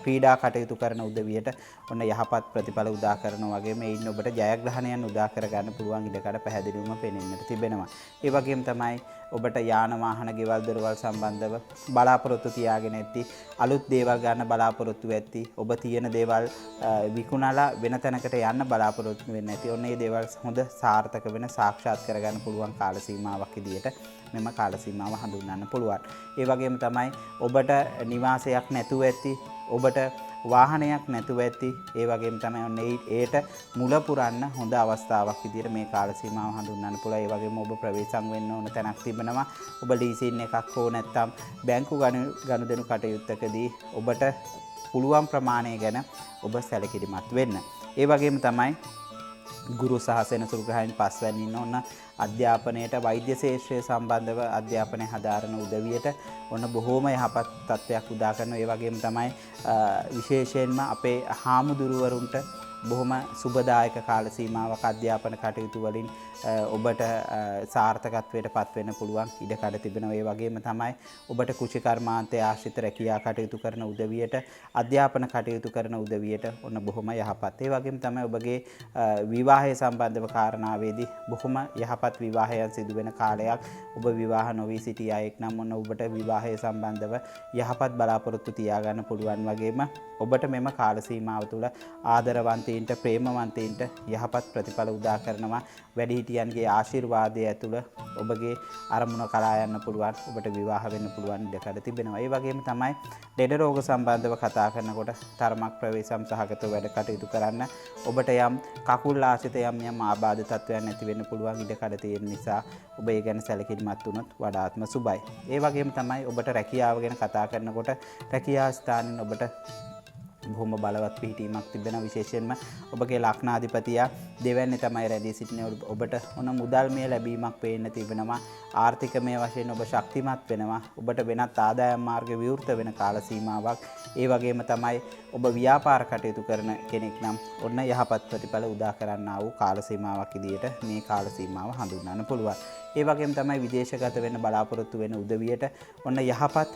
ක්‍රීඩා කටයුතු කරන උදවියට ඔන්න යහපත් ප්‍රතිඵල උදා කරනවා වගේම එයින් ඔබට ජයග්‍රහණයන් උදා කර ගන්න පුළුවන් ඉඩකඩ පැහැදිලිවම පෙනෙන්නට තිබෙනවා. ඒ වගේම තමයි ඔබට යාන වාහන ගෙවල් දොරවල් සම්බන්ධව බලාපොරොත්තු තියාගෙන ඇති අලුත් දේවල් ගන්න බලාපොරොත්තු වෙති. ඔබ තියෙන දේවල් විකුණලා වෙන තැනකට යන්න බලාපොරොත්තු වෙන්නේ නැති. ඔන්න මේ දේවල් හොඳ සාර්ථක වෙන සාක්ෂාත් කරගන්න පුළුවන් කාල සීමාවක් විදියට මෙම කාල සීමාව හඳුන්වන්න පුළුවන්. ඒ වගේම තමයි ඔබට නිවාසයක් නැතුව ඇති, ඔබට වාහනයක් නැතුව ඇති. ඒ වගේම තමයි ඔන්න ඒට මුල පුරන්න හොඳ අවස්ථාවක් විදියට මේ කාල සීමාව හඳුන්වන්න පුළුවන්. ඒ වගේම ඔබ ප්‍රවේශම් වෙන්න ඕන තැනක් තිබෙනවා. ඔබ ලීසින් එකක් හෝ නැත්නම් බැංකු ගනුදෙනු කටයුත්තකදී ඔබට පුළුවන් ප්‍රමාණය ගැන ඔබ සැලකිලිමත් වෙන්න. ඒ වගේම තමයි ගුරු සහ සෙනසුරු ග්‍රහයන් පස්වැන්න ඉන්න ඔන්න අධ්‍යාපනයට වෛද්‍ය ශාස්ත්‍රය සම්බන්ධව අධ්‍යාපනය හදාරන උදවියට ඔන්න බොහෝම යහපත් තත්ත්වයක් උදා කරනවා. ඒ වගේම තමයි විශේෂයෙන්ම අපේ හාමුදුරුවරුන්ට බොහොම සුබදායක කාල සීමාවක් අධ්‍යාපන කටයුතු වලින් ඔබට සාර්ථකත්වයට පත් වෙන්න පුළුවන් ඉඩකඩ තිබෙනවා. ඒ වගේම තමයි ඔබට කෘෂි කර්මාන්තය ආශ්‍රිත රැකියා කටයුතු කරන උදවියට අධ්‍යාපන කටයුතු කරන උදවියට ඔන්න බොහොම යහපත්. ඒ වගේම තමයි ඔබගේ විවාහය සම්බන්ධව කාරණාවේදී බොහොම යහපත් විවාහයන් සිදු වෙන කාලයක්. ඔබ විවාහ නොවී සිටි අයෙක් නම් ඔන්න ඔබට විවාහය සම්බන්ධව යහපත් බලාපොරොත්තු තියාගන්න පුළුවන්. වගේම ඔබට මෙම කාල සීමාව තුළ ආදරවන්තයින්ට ප්‍රේමවන්තයින්ට යහපත් ප්‍රතිඵල උදා කරනවා. වැඩිහිටියන්ගේ ආශිර්වාදය ඇතුළ ඔබගේ අරමුණ කලා යන්න පුළුවන්. ඔබට විවාහ වෙන්න පුළුවන් ඉඩකඩ තිබෙනවා. ඒ වගේම තමයි ලෙඩ රෝග සම්බන්ධව කතා කරනකොට තරමක් ප්‍රවේශම් සහගතව වැඩ කටයුතු කරන්න. ඔබට යම් කකුල් ආශ්‍රිත යම් ආබාධ තත්ත්වයන් ඇති වෙන්න පුළුවන් ඉඩකඩ තියෙන නිසා ඔබ ඒ ගැන සැලකිලිමත් වුණොත් වඩාත්ම සුබයි. ඒ වගේම තමයි ඔබට රැකියාව ගැන කතා කරනකොට රැකියා ස්ථානෙන් ඔබට බොහොම බලවත් පිහිටීමක් තිබෙනවා. විශේෂයෙන්ම ඔබගේ ලග්නාධිපතියා දෙවැන්නේ තමයි රැඳී සිටින්නේ. ඔබට ඔන්න මුදල් මේ ලැබීමක් පේන්න තිබෙනවා. ආර්ථිකමය වශයෙන් ඔබ ශක්තිමත් වෙනවා. ඔබට වෙනත් ආදායම් මාර්ග විවෘත වෙන කාල සීමාවක්. ඒ වගේම තමයි ඔබ ව්‍යාපාර කටයුතු කරන කෙනෙක් නම් ඔන්න යහපත් ප්‍රතිඵල උදා කරන්නා වූ කාල සීමාවක් විදියට මේ කාල සීමාව හඳුන්වන්න පුළුවන්. ඒ වගේම තමයි විදේශගත වෙන්න බලාපොරොත්තු වෙන උදවියට ඔන්න යහපත්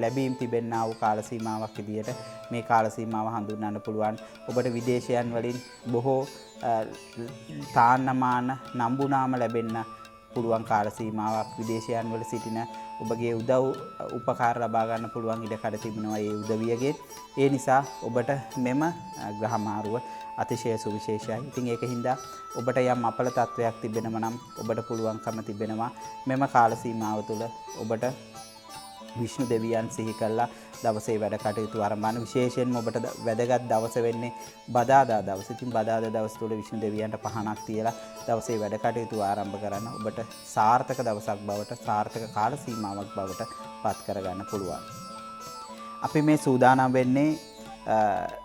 ලැබීම් තිබෙන්නා වූ කාල සීමාවක් විදියට මේ කාල සීමාව හඳුන්වන්න පුළුවන්. ඔබට විදේශයන් වලින් බොහෝ තාන්නමාන නම්බුනාම ලැබෙන්න පුළුවන් කාල සීමාවක්. විදේශයන් වල සිටින ඔබගේ උදව් උපකාර ලබා ගන්න පුළුවන් ඉඩකඩ තිබෙනවා ඒ උදවියගේ. ඒ නිසා ඔබට මෙම ග්‍රහමාරුව අතිශය සුවිශේෂයි. ඉතින් ඒකින්ද ඔබට යම් අපල තත්වයක් තිබෙනවා නම් ඔබට පුළුවන්කම තිබෙනවා මෙම කාල සීමාව තුළ ඔබට විෂ්ණු දෙවියන් සිහි කළා දවසේ වැඩ කටයුතු ආරම්භන. විශේෂයෙන්ම ඔබට වැදගත් දවස වෙන්නේ බදාදා දවස. ඉතින් බදාදා දවස තුළ විෂ්ණු දෙවියන්ට පහනක් තියලා දවසේ වැඩ කටයුතු ආරම්භ කරන්න ඔබට සාර්ථක දවසක් බවට සාර්ථක කාල සීමාවක් බවට පත් කරගන්න පුළුවන්. අපි මේ සූදානම් වෙන්නේ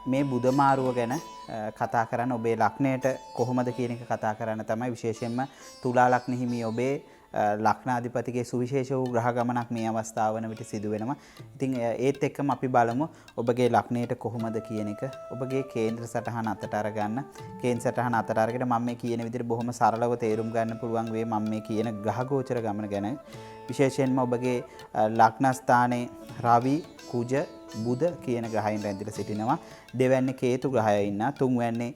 මේ බුධ මාරුව ගැන කතා කරන්න. ඔබේ ලග්නයට කොහොමද කියන එක කතා කරන්න තමයි. විශේෂයෙන්ම තුලා ලග්න හිමි ඔබේ ලග්නාධිපතිගේ සුවිශේෂ වූ ග්‍රහ ගමනක් මේ අවස්ථාව වන විට සිදු වෙනවා. ඉතින් ඒත් එක්කම අපි බලමු ඔබගේ ලග්නයට කොහොමද කියන එක. ඔබගේ කේන්ද්‍ර සටහන අතට අරගන්න. කේන්ද්‍ර සටහන අතට අරගෙන මම මේ කියන විදිහට බොහොම සරලව තේරුම් ගන්න පුළුවන් වේ මම මේ කියන ග්‍රහ ගෝචර ගමන ගැන. විශේෂයෙන්ම ඔබගේ ලග්න ස්ථානයේ රවි, කුජ, බුධ කියන ග්‍රහයන් රැඳිලා සිටිනවා. දෙවැන්නේ කේතු ග්‍රහය ඉන්නා. තුන්වැන්නේ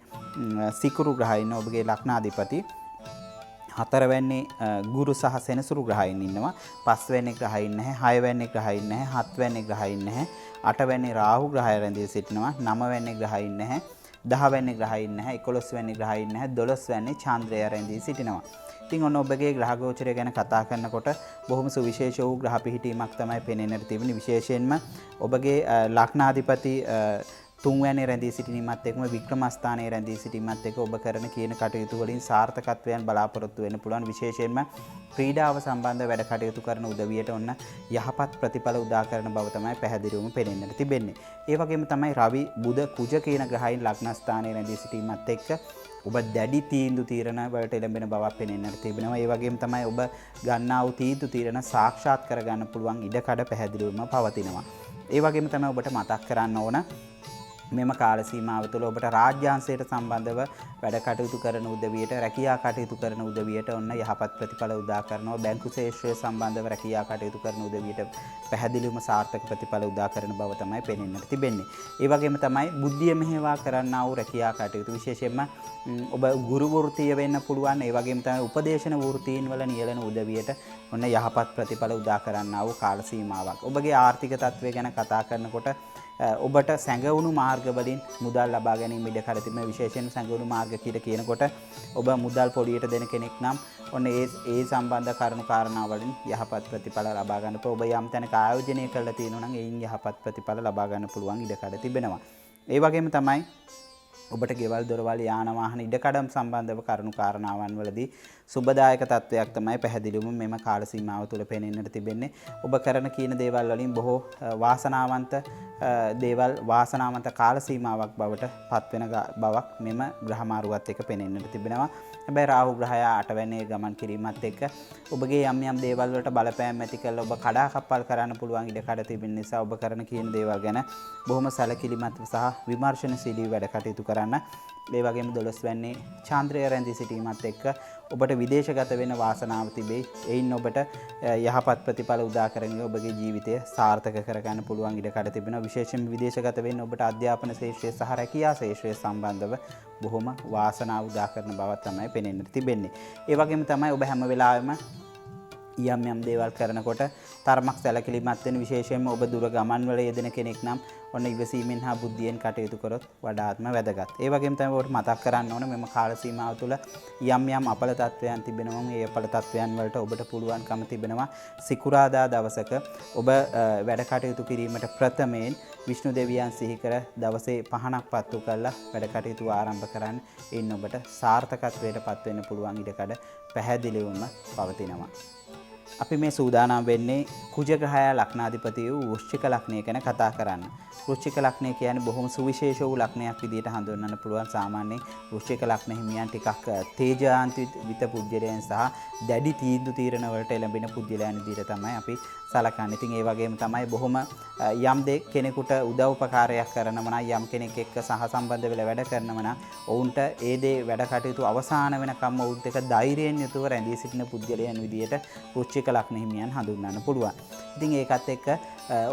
සිකුරු ග්‍රහය ඉන්නවා ඔබගේ ලග්නාධිපති. හතරවැන්නේ ගුරු සහ සෙනසුරු ග්‍රහයන් ඉන්නවා. පස්වැන්නේ ග්‍රහයන් නැහැ. හයවැන්නේ ග්‍රහයන් නැහැ. හත්වැන්නේ ග්‍රහයන් නැහැ. අටවැන්නේ රාහු ග්‍රහය රැඳී සිටිනවා. නවවැන්නේ ග්‍රහයන් නැහැ. දහවැන්නේ ග්‍රහයන් නැහැ. 11වැන්නේ ග්‍රහයන් නැහැ. 12වැන්නේ චන්ද්‍රය රැඳී සිටිනවා. ඉතින් ඔන්න ඔබගේ ග්‍රහ ගෝචරය ගැන කතා කරනකොට බොහොම සුවිශේෂ වූ ග්‍රහ පිහිටීමක් තමයි පෙනෙන්නට තිබෙන්නේ. විශේෂයෙන්ම ඔබගේ ලග්නාධිපති තුන්වැනි රැඳී සිටීමත් එක්කම වික්‍රමස්ථානයේ රැඳී සිටීමත් එක්ක ඔබ කරන කියන කටයුතු වලින් සාර්ථකත්වයන් බලාපොරොත්තු වෙන්න පුළුවන්. විශේෂයෙන්ම ක්‍රීඩාව සම්බන්ධ වැඩ කටයුතු කරන උදවියට ඔන්න යහපත් ප්‍රතිඵල උදා කරන බව තමයි පැහැදිලිවම පෙනෙන්නට තිබෙන්නේ. ඒ වගේම තමයි රවි, බුධ, කුජ කියන ග්‍රහයන් ලග්නස්ථානයේ රැඳී සිටීමත් එක්ක ඔබ දැඩි තීන්දුව తీරන වලට එළඹෙන බවක් පෙනෙන්නට තිබෙනවා. ඒ වගේම තමයි ඔබ ගන්නා වූ තීන්දුව తీරන සාක්ෂාත් කරගන්න පුළුවන් ඉඩකඩ පැහැදිලිවම පවතිනවා. ඒ වගේම තමයි ඔබට මතක් කරන්න ඕන මෙම කාල සීමාව තුළ ඔබට රාජ්‍යාංශයට සම්බන්ධව වැඩ කටයුතු කරන උදවියට, රැකියා කටයුතු කරන උදවියට ඔන්න යහපත් ප්‍රතිඵල උදා කරනවා. බැංකු ශේෂ්ත්‍රය සම්බන්ධව රැකියා කටයුතු කරන උදවියට පැහැදිලිවම සාර්ථක ප්‍රතිඵල උදා කරන බව තමයි පෙනෙන්නට තිබෙන්නේ. ඒ වගේම තමයි බුද්ධිය මෙහෙවා කරන්නා වූ රැකියා කටයුතු විශේෂයෙන්ම ඔබ ගුරු වෘත්තීය වෙන්න පුළුවන්. ඒ වගේම තමයි උපදේශන වෘත්තීන් වල නියැලෙන උදවියට ඔන්න යහපත් ප්‍රතිඵල උදා කරන්නා වූ කාල සීමාවක්. ඔබගේ ආර්ථික තත්ත්වය ගැන කතා කරනකොට ඔබට සැඟවුණු මාර්ග වලින් මුදල් ලබා ගැනීම ඉඩ කඩ තිබෙන. විශේෂයෙන් සැඟවුණු මාර්ග කියලා කියනකොට ඔබ මුදල් පොලියට දෙන කෙනෙක් නම් ඔන්න ඒ සම්බන්ධ කරුණු කාරණා වලින් යහපත් ප්‍රතිඵල ලබා ගන්නට ඔබ යම් තැනක ආයෝජනය කරලා තියෙනවා නම් එයින් යහපත් ප්‍රතිඵල ලබා ගන්න පුළුවන් ඉඩ කඩ තිබෙනවා. ඒ වගේම තමයි ඔබට ගෙවල් දොරවල් යාන වාහන ඉඩකඩම් සම්බන්ධව කරුණු කාරණාවන් වලදී සුබදායක තත්වයක් තමයි පැහැදිලිවම මෙම කාල සීමාව තුළ පෙනෙන්නට තිබෙන්නේ. ඔබ කරන කියන දේවල් වලින් බොහෝ වාසනාවන්ත දේවල් වාසනාවන්ත කාල සීමාවක් බවට පත්වෙන බවක් මෙම ග්‍රහ මාරුවත් එක්ක පෙනෙන්නට තිබෙනවා. හැබැයි රාහු ග්‍රහය 8 වෙනි ගමන් කිරීමත් එක්ක ඔබගේ යම් යම් දේවල් වලට බලපෑම් ඇති කරලා ඔබ කඩාකප්පල් කරන්න පුළුවන් ඉඩකඩ තිබෙන නිසා ඔබ කරන කියන දේවල් ගැන බොහොම සැලකිලිමත් සහ විමර්ශනශීලී වැඩ කටයුතු කරන්න. ඒ වගේම 12 වෙනි චාන්ද්‍රය රැඳී සිටීමත් එක්ක ඔබට විදේශගත වෙන වාසනාව තිබේ. එයින් ඔබට යහපත් ප්‍රතිඵල උදා කරගෙන ඔබගේ ජීවිතය සාර්ථක කරගන්න පුළුවන් ඉඩකඩ තිබෙනවා. විශේෂයෙන්ම විදේශගත වෙන්න ඔබට අධ්‍යාපන ශාස්ත්‍රය සහ රැකියා ශාස්ත්‍රය සම්බන්ධව බොහොම වාසනාව උදා කරන බව තමයි පෙනෙන්නට තිබෙන්නේ. ඒ වගේම තමයි ඔබ හැම වෙලාවෙම යම් යම් දේවල් කරනකොට තරමක් සැලකිලිමත් වෙන. විශේෂයෙන්ම ඔබ දුර ගමන් වල යෙදෙන කෙනෙක් නම් ඔන්න ඉවසීමෙන් හා බුද්ධියෙන් කටයුතු කරොත් වඩාත්ම වැදගත්. ඒ වගේම තමයි ඔබට මතක් කරන්න ඕන මෙම කාල සීමාව තුළ යම් යම් අපල තත්වයන් තිබෙනවා. මේ අපල තත්වයන් වලට ඔබට පුළුවන්කම තිබෙනවා සිකුරාදා දවසක ඔබ වැඩ කටයුතු කිරීමට ප්‍රථමයෙන් විෂ්ණු දෙවියන් සිහි කර දවසේ පහනක් පත්තු කරලා වැඩ කටයුතු ආරම්භ කරන්න. එයින් ඔබට සාර්ථකත්වයට පත් වෙන්න පුළුවන් ඉඩකඩ පැහැදිලිවම පවතිනවා. අපි මේ සූදානම් වෙන්නේ කුජ ග්‍රහය ලග්නාධිපති වූ වෘශ්චික ලග්නය ගැන කතා කරන්න. වෘශ්චික ලග්නය කියන්නේ බොහොම සුවිශේෂ වූ ලග්නයක් විදිහට හඳුන්වන්න පුළුවන්. සාමාන්‍යයෙන් වෘශ්චික ලග්න හිමියන් ටිකක් තේජාන්විත පුජ්‍යලයන් සහ දැඩි තීන්දුව తీරන වලට එළඹෙන පුජ්‍යලයන් විදිහට තමයි අපි සලකන්නේ. ඉතින් ඒ වගේම තමයි බොහොම යම් කෙනෙකුට උදව් උපකාරයක් කරනම නම් යම් කෙනෙක් එක්ක සහසම්බන්ධ වෙලා වැඩ කරනම නම් ඔවුන්ට ඒ දේ වැඩ කටයුතු අවසාන වෙනකම් ඔවුන්ට එක ධෛර්යයෙන් යුතුව රැඳී සිටින පුජ්‍යලයන් විදිහට වෘශ්චික ලග්න හිමියන් හඳුන්වන්න පුළුවන්. ඉතින් ඒකත් එක්ක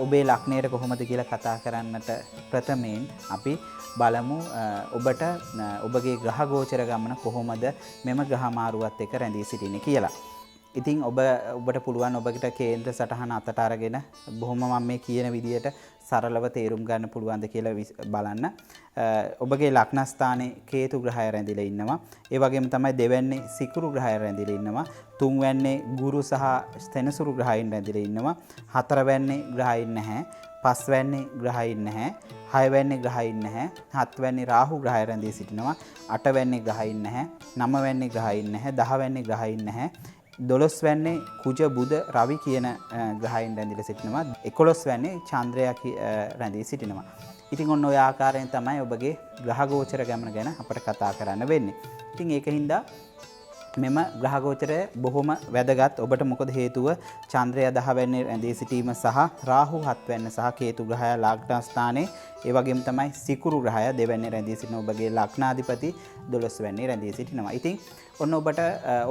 ඔබේ ලග්නයට කොහොමද කියලා කතා කරන්නට ප්‍රථමයෙන් අපි බලමු ඔබට ඔබගේ ග්‍රහ ගෝචර ගමන කොහොමද මෙම ග්‍රහ මාරුවත් එක්ක රැඳී සිටින්නේ කියලා. ඉතින් ඔබට පුළුවන් ඔබට කේන්ද්‍ර සටහන අතට අරගෙන බොහොම මම මේ කියන විදියට සරලව තේරුම් ගන්න පුළුවන්ද කියලා බලන්න. ඔබගේ ලග්න ස්ථානයේ කේතු ග්‍රහය රැඳිලා ඉන්නවා. ඒ වගේම තමයි දෙවැන්නේ සිකුරු ග්‍රහය රැඳිලා ඉන්නවා. තුන්වැන්නේ ගුරු සහ සෙනසුරු ග්‍රහයන් රැඳිලා ඉන්නවා. හතරවැන්නේ ග්‍රහයන් නැහැ. පස්වැන්නේ ග්‍රහයන් නැහැ. හයවැන්නේ ග්‍රහයන් නැහැ. හත්වැන්නේ රාහු ග්‍රහය රැඳී සිටිනවා. අටවැන්නේ ග්‍රහයන් නැහැ. නවවැන්නේ ග්‍රහයන් නැහැ. දහවැන්නේ ග්‍රහයන් නැහැ. 12 වැන්නේ කුජ බුධ රවි කියන ග්‍රහයන් රැඳිලා සිටිනවා. 11 වැන්නේ චන්ද්‍රය රැඳී සිටිනවා. ඉතින් ඔන්න ඔය ආකාරයෙන් තමයි ඔබගේ ග්‍රහ ගෝචර ගමන ගැන අපිට කතා කරන්න වෙන්නේ. ඉතින් ඒකින්ද මෙම ග්‍රහ ගෝචරය බොහොම වැදගත්. ඔබට මොකද හේතුව චන්ද්‍රය 10 වෙනි රැඳී සිටීම සහ රාහු 7 වෙනි සහ කේතු ග්‍රහය ලග්න ස්ථානයේ ඒ වගේම තමයි සිකුරු ග්‍රහය දෙවැනි රැඳී සිටින ඔබගේ ලග්නාධිපති 12 වෙනි රැඳී සිටිනවා. ඉතින් ඔන්න ඔබට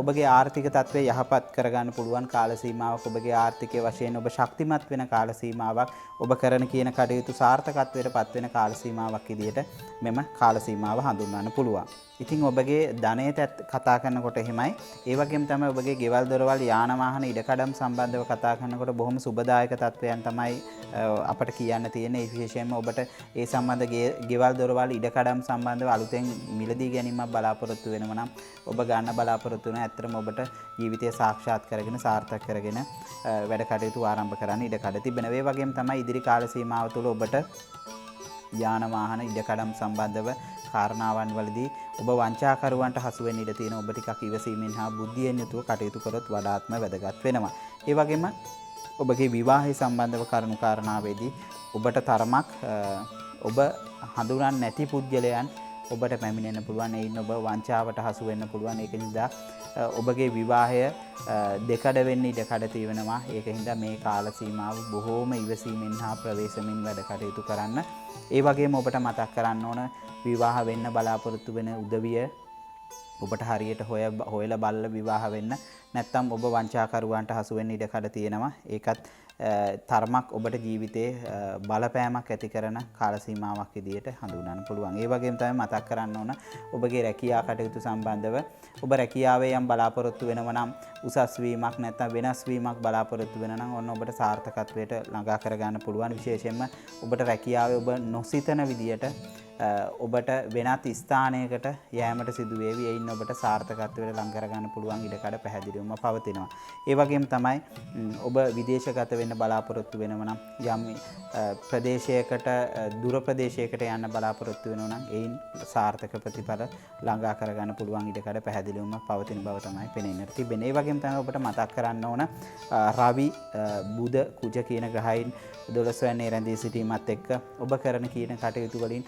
ඔබගේ ආර්ථික තත්ත්වය යහපත් කරගන්න පුළුවන් කාල සීමාවක්, ඔබගේ ආර්ථිකයේ වශයෙන් ඔබ ශක්තිමත් වෙන කාල සීමාවක්, ඔබ කරන කියන කටයුතු සාර්ථකත්වයට පත් වෙන කාල සීමාවක් විදිහට මෙම කාල සීමාව හඳුන්වන්න පුළුවන්. ඉතින් ඔබගේ ධනයට කතා කරනකොට එහෙමයි, ඒ වගේම තමයි ඔබගේ ගෙවල් දොරවල් යාන වාහන ඉඩකඩම් සම්බන්ධව කතා කරනකොට බොහොම සුබදායක තත්වයන් තමයි අපට කියන්න තියෙන්නේ. විශේෂයෙන්ම ඔබට ඒ සම්බන්ධ ගෙවල් දොරවල් ඉඩකඩම් සම්බන්ධව අලුතෙන් මිලදී ගැනීමක් බලාපොරොත්තු වෙනවා නම් ඔබ ගන්න බලාපොරොත්තු වෙන ඇත්තටම ඔබට ජීවිතය සාක්ෂාත් කරගෙන සාර්ථක කරගෙන වැඩ කටයුතු ආරම්භ කරන්න ඉඩකඩ තිබෙනවා. ඒ වගේම තමයි ඉදිරි කාල සීමාව තුළ ඔබට යාන වාහන ඉඩකඩම් සම්බන්ධව කාරණාවන් වලදී ඔබ වංචාකරුවන්ට හසු වෙන්න ඉඩ තියෙන. ඔබ ටිකක් ඉවසීමෙන් හා බුද්ධියෙන් යුතුව කටයුතු කරොත් වඩාත්ම වැදගත් වෙනවා. ඒ වගේම ඔබගේ විවාහය සම්බන්ධව කරුණු කාරණාවේදී ඔබට තරමක් ඔබ හඳුනන්නේ නැති පුද්ගලයන් ඔබට පැමිණෙන්න පුළුවන්. එයින් ඔබ වංචාවට හසු වෙන්න පුළුවන්. ඒක නිසා ඔබගේ විවාහය දෙකඩ වෙන්න ඉඩකඩ තියෙනවා. ඒක හින්දා මේ කාල සීමාව බොහෝම ඉවසීමෙන් හා ප්‍රවේශමෙන් වැඩ කටයුතු කරන්න. ඒ වගේම ඔබට මතක් කරන්න ඕන විවාහ වෙන්න බලාපොරොත්තු වෙන උදවිය ඔබට හරියට හොයලා බලලා විවාහ වෙන්න. නැත්නම් ඔබ වංචාකරුවන්ට හසු වෙන්න ඉඩකඩ තියෙනවා. ඒකත් තරමක් ඔබට ජීවිතේ බලපෑමක් ඇති කරන කාල සීමාවක් විදියට හඳුන්වන්න පුළුවන්. ඒ වගේම තමයි මතක් කරන්න ඕන ඔබගේ රැකියා කටයුතු සම්බන්ධව ඔබ රැකියාවේ යම් බලාපොරොත්තු වෙනවා නම් උසස් වීමක් නැත්නම් වෙනස් වීමක් බලාපොරොත්තු වෙනවා නම් ඔන්න ඔබට සාර්ථකත්වයට ළඟා කරගන්න පුළුවන්. විශේෂයෙන්ම ඔබට රැකියාවේ ඔබ නොසිතන විදියට ඔබට වෙනත් ස්ථානයකට යෑමට සිදු වේවි. එයින් ඔබට සාර්ථකත්වයට ලං කරගන්න පුළුවන් ඉඩකඩ පැහැදිලිවම පවතිනවා. ඒ වගේම තමයි ඔබ විදේශගත වෙන්න බලාපොරොත්තු වෙනවා නම් යම් ප්‍රදේශයකට දුර ප්‍රදේශයකට යන්න බලාපොරොත්තු වෙනවා නම් එයින් සාර්ථක ප්‍රතිඵල ළඟා කරගන්න පුළුවන් ඉඩකඩ පැහැදිලිවම පවතින බව තමයි පෙනෙන්නට තිබෙන්නේ. ඒ වගේම තමයි ඔබට මතක් කරන්න ඕන රවි බුධ කුජ කියන ග්‍රහයන් 12 වෙනි රැඳී සිටීමත් එක්ක ඔබ කරන කියන කටයුතු වලින්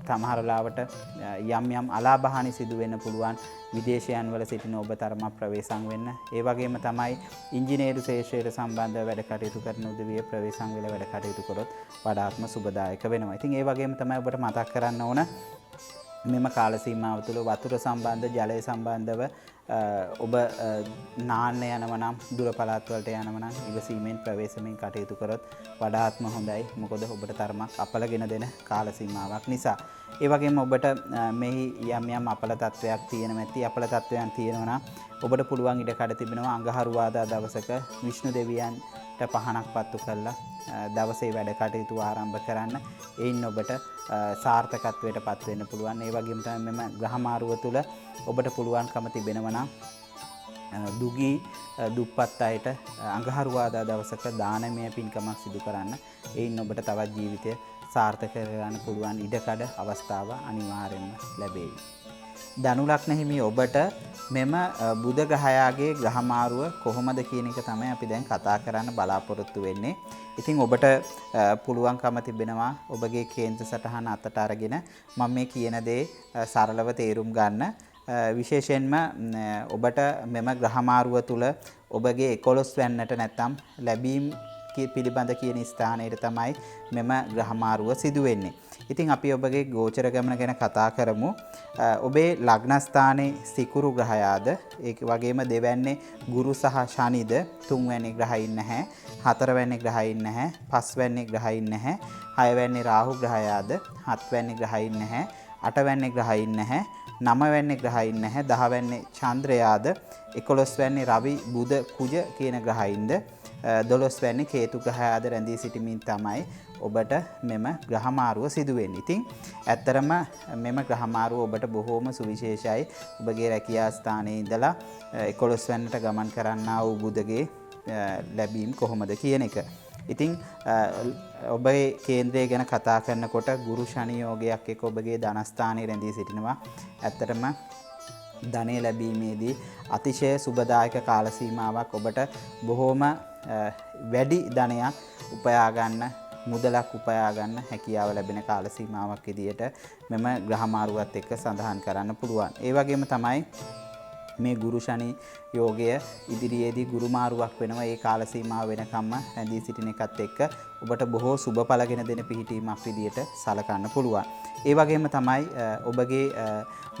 සමහර ලාවට යම් යම් අලාභහානි සිදු වෙන්න පුළුවන්. විදේශයන් වල සිටින ඔබ තරමක් ප්‍රවේශම් වෙන්න. ඒ වගේම තමයි ඉංජිනේරු ශාස්ත්‍රයට සම්බන්ධව වැඩ කටයුතු කරන උදවිය ප්‍රවේශම් වෙලා වැඩ කටයුතු කරොත් වඩාත්ම සුබදායක වෙනවා. ඉතින් ඒ වගේම තමයි ඔබට මතක් කරන්න ඕන මෙම කාල සීමාව තුළ වතුර සම්බන්ධ ජලය සම්බන්ධව ඔබ නාන්න යනවා නම් දුර පළාත් වලට යනවා නම් ඉවසීමෙන් ප්‍රවේශමෙන් කටයුතු කරොත් වඩාත්ම හොඳයි. මොකද ඔබට තරමක් අපලගෙන දෙන කාල සීමාවක් නිසා. ඒ වගේම ඔබට මෙහි යම් යම් අපල තත්වයක් තියෙනවා. ඇති අපල තත්වයන් තියෙනවා නම් ඔබට පුළුවන් ඉඩකඩ තිබෙනවා අඟහරුවාදා දවසක විෂ්ණු දෙවියන්ට පහනක් පත්තු කරලා දවසේ වැඩ කටයුතු ආරම්භ කරන්න. එයින් ඔබට සාර්ථකත්වයට පත් වෙන්න පුළුවන්. ඒ වගේම තමයි මෙම ග්‍රහමාරුව තුළ ඔබට පුළුවන්කම තිබෙනවා නම් දුගී දුප්පත් අයට අඟහරුවාදා දවසක දානමය පින්කමක් සිදු කරන්න. එයින් ඔබට තවත් ජීවිතය සාර්ථක කරගන්න පුළුවන් ඉඩකඩ අවස්ථාව අනිවාර්යයෙන්ම ලැබේවි. ධනු ලග්න හිමි ඔබට මෙම බුධ ග්‍රහයාගේ ග්‍රහමාරුව කොහොමද කියන එක තමයි අපි දැන් කතා කරන්න බලාපොරොත්තු වෙන්නේ. ඉතින් ඔබට පුළුවන්කම තිබෙනවා ඔබගේ කේන්ද්‍ර සටහන අතට අරගෙන මම මේ කියන දේ සරලව තේරුම් ගන්න. විශේෂයෙන්ම ඔබට මෙම ග්‍රහමාරුව තුළ ඔබගේ 11 වෙන්නට නැත්තම් ලැබීම් පිළිබඳ කියන ස්ථානයේ තමයි මෙම ග්‍රහමාරුව සිදු වෙන්නේ. ඉතින් අපි ඔබගේ ගෝචර ගමන ගැන කතා කරමු. ඔබේ ලග්න ස්ථානයේ සිකුරු ග්‍රහයාද ඒ වගේම දෙවැන්නේ ගුරු සහ ශනිද, තුන්වැනි ග්‍රහයින් නැහැ, හතරවැනි ග්‍රහයින් නැහැ, පස්වැනි ග්‍රහයින් නැහැ, හයවැනි රාහු ග්‍රහයාද, හත්වැනි ග්‍රහයින් නැහැ, අටවැනි ග්‍රහයින් නැහැ, නවවැනි ග්‍රහයින් නැහැ, දහවැනි චන්ද්‍රයාද, 11වැනි රවි බුධ කුජ කියන ග්‍රහයින්ද, 12වැනි කේතු ග්‍රහයාද රැඳී සිටීමෙන් තමයි ඔබට මෙම ග්‍රහමාරුව සිදු වෙන්නේ. ඉතින් ඇත්තරම මෙම ග්‍රහමාරුව ඔබට බොහෝම සුවිශේෂයි. ඔබගේ රැකියා ස්ථානයේ ඉඳලා 11 වෙනිට ගමන් කරන්නා වූ බුධගේ ලැබීම් කොහොමද කියන එක. ඉතින් ඔබේ කේන්ද්‍රය ගැන කතා කරනකොට ගුරු ශනි යෝගයක් එක්ක ඔබගේ ධනස්ථානයේ රැඳී සිටිනවා. ඇත්තටම ධනය ලැබීමේදී අතිශය සුබදායක කාල සීමාවක්. ඔබට බොහෝම වැඩි ධනයක් උපයා ගන්න, මුදලක් උපයා ගන්න හැකියාව ලැබෙන කාල සීමාවක් විදියට මෙම ග්‍රහමාරුවත් එක්ක සඳහන් කරන්න පුළුවන්. ඒ වගේම තමයි මේ ගුරු ශනි යෝගය ඉදිරියේදී ගුරු මාරුවක් වෙනවා. ඒ කාල සීමාව වෙනකම්ම රැඳී සිටින එකත් එක්ක ඔබට බොහෝ සුබඵලගෙන දෙන පිහිටීමක් විදියට සලකන්න පුළුවන්. ඒ වගේම තමයි ඔබගේ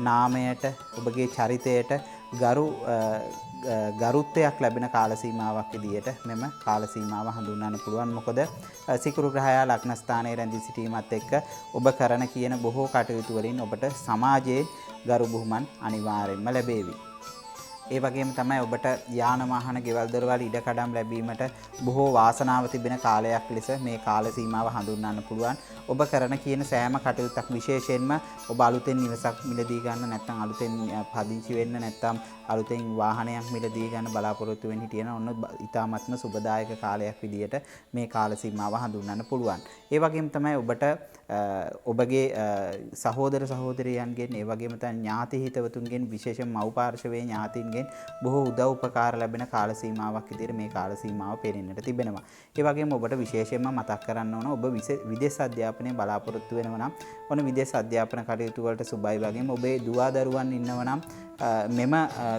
නාමයට ඔබගේ චරිතයට ගරුත්වයක් ලැබෙන කාල සීමාවක් විදියට මෙම කාල සීමාව හඳුන්වන්න පුළුවන්. මොකද සිකුරු ග්‍රහයා ලග්න ස්ථානයේ රැඳී සිටීමත් එක්ක ඔබ කරන කියන බොහෝ කටයුතු වලින් ඔබට සමාජයේ ගරු බුහුමන් අනිවාර්යෙන්ම ලැබේවි. ඒ වගේම තමයි ඔබට යාන වාහන ගෙවල් දොරවල් ඉඩකඩම් ලැබීමට බොහෝ වාසනාව තිබෙන කාලයක් ලෙස මේ කාල සීමාව හඳුන්වන්න පුළුවන්. ඔබ කරන කියන සෑම කටයුත්තක් විශේෂයෙන්ම ඔබ අලුතෙන් නිවසක් මිලදී ගන්න නැත්නම් අලුතෙන් පදිංචි වෙන්න නැත්නම් අලුතෙන් වාහනයක් මිලදී ගන්න බලාපොරොත්තු වෙන්න හිටියන ඔන්න ඉතාමත්ම සුබදායක කාලයක් විදියට මේ කාල සීමාව හඳුන්වන්න පුළුවන්. ඒ වගේම තමයි ඔබට ඔබගේ සහෝදර සහෝදරියන්ගෙන් ඒ වගේම තමයි ඥාති හිතවතුන්ගෙන් විශේෂයෙන් මව් පාර්ශවයේ ඥාතීන්ගෙන් බොහෝ උදව් උපකාර ලැබෙන කාල සීමාවක් විදියට මේ කාල සීමාව පෙනෙන්නට තිබෙනවා. ඒ වගේම ඔබට විශේෂයෙන්ම මතක් කරන්න ඕන ඔබ විදේශ අධ්‍යාපනය බලාපොරොත්තු වෙනවා නම් ඔන්න විදේශ අධ්‍යාපන කටයුතු වලට සුබයි වගේම ඔබේ දුවා දරුවන් ඉන්නවා නම් මෙම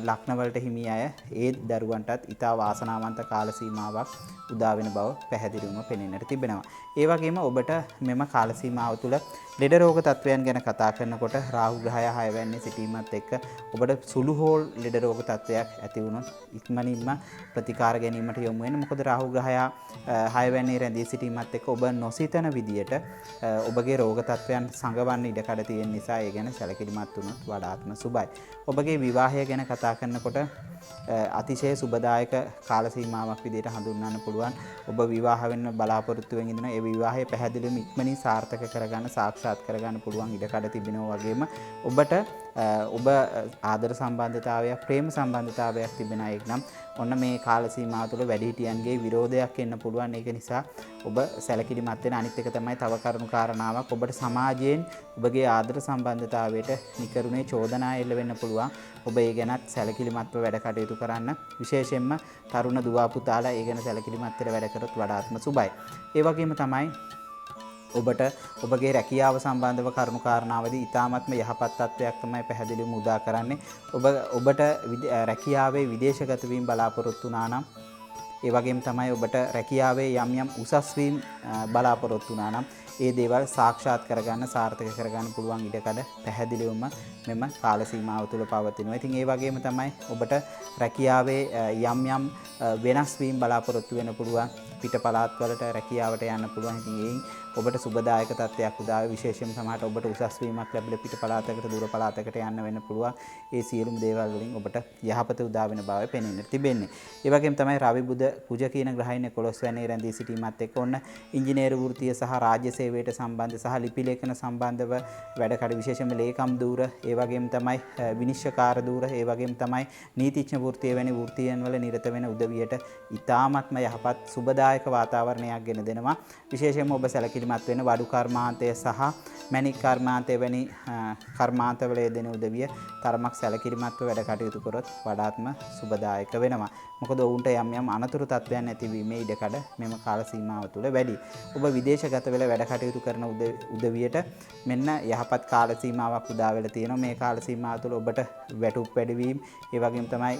ලග්න වලට හිමි අය ඒ දරුවන්ටත් ඉතා වාසනාවන්ත කාල සීමාවක් උදා වෙන බව පැහැදිලිවම පෙනෙන්නට තිබෙනවා. ඒ වගේම ඔබට මෙම කාල සීමාව තුළ ලෙඩ රෝග තත්වයන් ගැන කතා කරනකොට රාහු ග්‍රහය 6 වැන්නේ සිටීමත් එක්ක ඔබට සුළු හෝ ලෙඩ රෝග තත්වයක් ඇති වුණොත් ඉක්මනින්ම ප්‍රතිකාර ගැනීමට යොමු වෙන්න. මොකද රාහු ග්‍රහය 6 වැන්නේ රැඳී සිටීමත් එක්ක ඔබ නොසිතන විදියට ඔබගේ රෝග තත්වයන් සංගවන්න ඉඩකඩ තියෙන නිසා ඒ ගැන සැලකිලිමත් වුණොත් වඩාත්ම සුබයි. ඔබගේ විවාහය ගැන කතා කරනකොට අතිශය සුබදායක කාල සීමාවක් විදිහට හඳුන්වන්න පුළුවන්. ඔබ විවාහ වෙන්න බලාපොරොත්තු වෙන ඉඳන ඒ විවාහය පැහැදිලිවම ඉක්මනින් සාර්ථක කරගන්න සාක්ෂාත් කරගන්න පුළුවන් ඉඩකඩ තිබෙනවා. වගේම ඔබට ඔබ ආදර සම්බන්ධතාවයක් ප්‍රේම සම්බන්ධතාවයක් තිබෙන අයෙක් නම් ඔන්න මේ කාල සීමාව තුළ වැඩිහිටියන්ගේ විරෝධයක් එන්න පුළුවන්. ඒක නිසා ඔබ සැලකිලිමත් වෙන. අනිත් එක තමයි තව කරුණු කාරණාවක් ඔබට සමාජයෙන් ඔබගේ ආදර සම්බන්ධතාවයට නිකරුණේ චෝදනා එල්ල වෙන්න පුළුවන්. ඔබ ඒ ගැනත් සැලකිලිමත්ව වැඩ කටයුතු කරන්න. විශේෂයෙන්ම තරුණ දුව පුතාලා ඒ ගැන සැලකිලිමත් වෙලා වැඩ කරොත් වඩාත්ම සුබයි. ඒ වගේම තමයි ඔබට ඔබගේ රැකියාව සම්බන්ධව කරුණු කාරණාවදී ඉතාමත්ම යහපත් තත්ත්වයක් තමයි පැහැදිලිවම උදා කරන්නේ. ඔබට රැකියාවේ විදේශගත වීම බලාපොරොත්තු වුණා නම් ඒ වගේම තමයි ඔබට රැකියාවේ යම් උසස් වීම බලාපොරොත්තු වුණා නම් ඒ දේවල් සාක්ෂාත් කරගන්න සාර්ථක කරගන්න පුළුවන් ඉඩකඩ පැහැදිලිවම මෙම කාල සීමාව තුළ පවතිනවා. ඉතින් ඒ වගේම තමයි ඔබට රැකියාවේ යම් වෙනස් වීම බලාපොරොත්තු වෙන්න පුළුවන්. පිට පළාත් වලට රැකියාවට යන්න පුළුවන්. ඉතින් ඒයින් ඔබට සුබදායක තත්ත්වයක් උදා වේ. විශේෂයෙන්ම සමහරට ඔබට උසස් වීමක් ලැබිලා පිට පළාතකට දුර පළාතකට යන්න වෙන්න පුළුවන්. ඒ සියලුම දේවල් වලින් ඔබට යහපත උදා වෙන බවයි පෙනෙන්න තිබෙන්නේ. ඒ වගේම තමයි රවි බුධ කුජ කියන ග්‍රහයන් 11 වැනි රැඳී සිටීමත් එක්ක ඔන්න ඉංජිනේරු වෘත්තිය සහ රාජ්‍ය සේවයට සම්බන්ධ සහ ලිපි ලේඛන සම්බන්ධව වැඩ කඩ විශේෂයෙන්ම ලේකම් ධූර ඒ වගේම තමයි විනිශ්චයකාර ධූර ඒ වගේම තමයි නීතිඥ වෘත්තිය වැනි වෘත්තියන් වල නිරත වෙන උදවියට ඉතාමත්ම යහපත් සුබදායක වාතාවරණයක් ගෙන දෙනවා. විශේෂයෙන්ම ඔබ සැලකිලිමත් වෙන වඩු කර්මාන්තය සහ මැණික් කර්මාන්තය වැනි කර්මාන්තවල යෙදෙන උදවිය තරමක් සැලකිලිමත්ව වැඩ කටයුතු කරොත් වඩාත්ම සුබදායක වෙනවා. මොකද ඔවුන්ට යම් අනතුරු තත්ත්වයන් ඇතිවීමේ ඉඩකඩ මෙම කාල සීමාව තුළ වැඩි. ඔබ විදේශගත වෙලා වැඩ කටයුතු කරන උදවියට මෙන්න යහපත් කාල සීමාවක් උදා වෙලා තියෙනවා. මේ කාල සීමාව තුළ ඔබට වැටුප් වැඩිවීම ඒ වගේම තමයි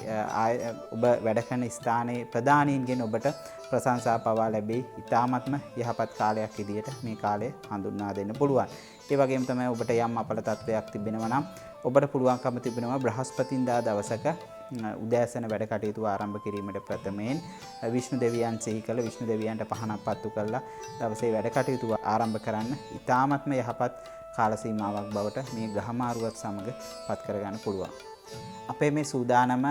ඔබ වැඩ කරන ස්ථානයේ ප්‍රධානීන්ගෙන් ඔබට ප්‍රශංසා පවා ලැබෙයි. ඉතාමත්ම යහපත් කාලයක් විදියට මේ කාලය හඳුන්වා දෙන්න පුළුවන්. ඒ වගේම තමයි ඔබට යම් අපල තත්වයක් තිබෙනවා නම් ඔබට පුළුවන්කම තිබෙනවා බ්‍රහස්පතින්දා දවසක උදෑසන වැඩ කටයුතු ආරම්භ කිරීමට ප්‍රථමයෙන් විෂ්ණු දෙවියන් සිහි කළ විෂ්ණු දෙවියන්ට පහනක් පත්තු කරලා දවසේ වැඩ කටයුතු ආරම්භ කරන්න. ඉතාමත්ම යහපත් කාල සීමාවක් බවට මේ ග්‍රහමාරුවත් සමග පත් කරගන්න පුළුවන්. අපේ මේ සූදානම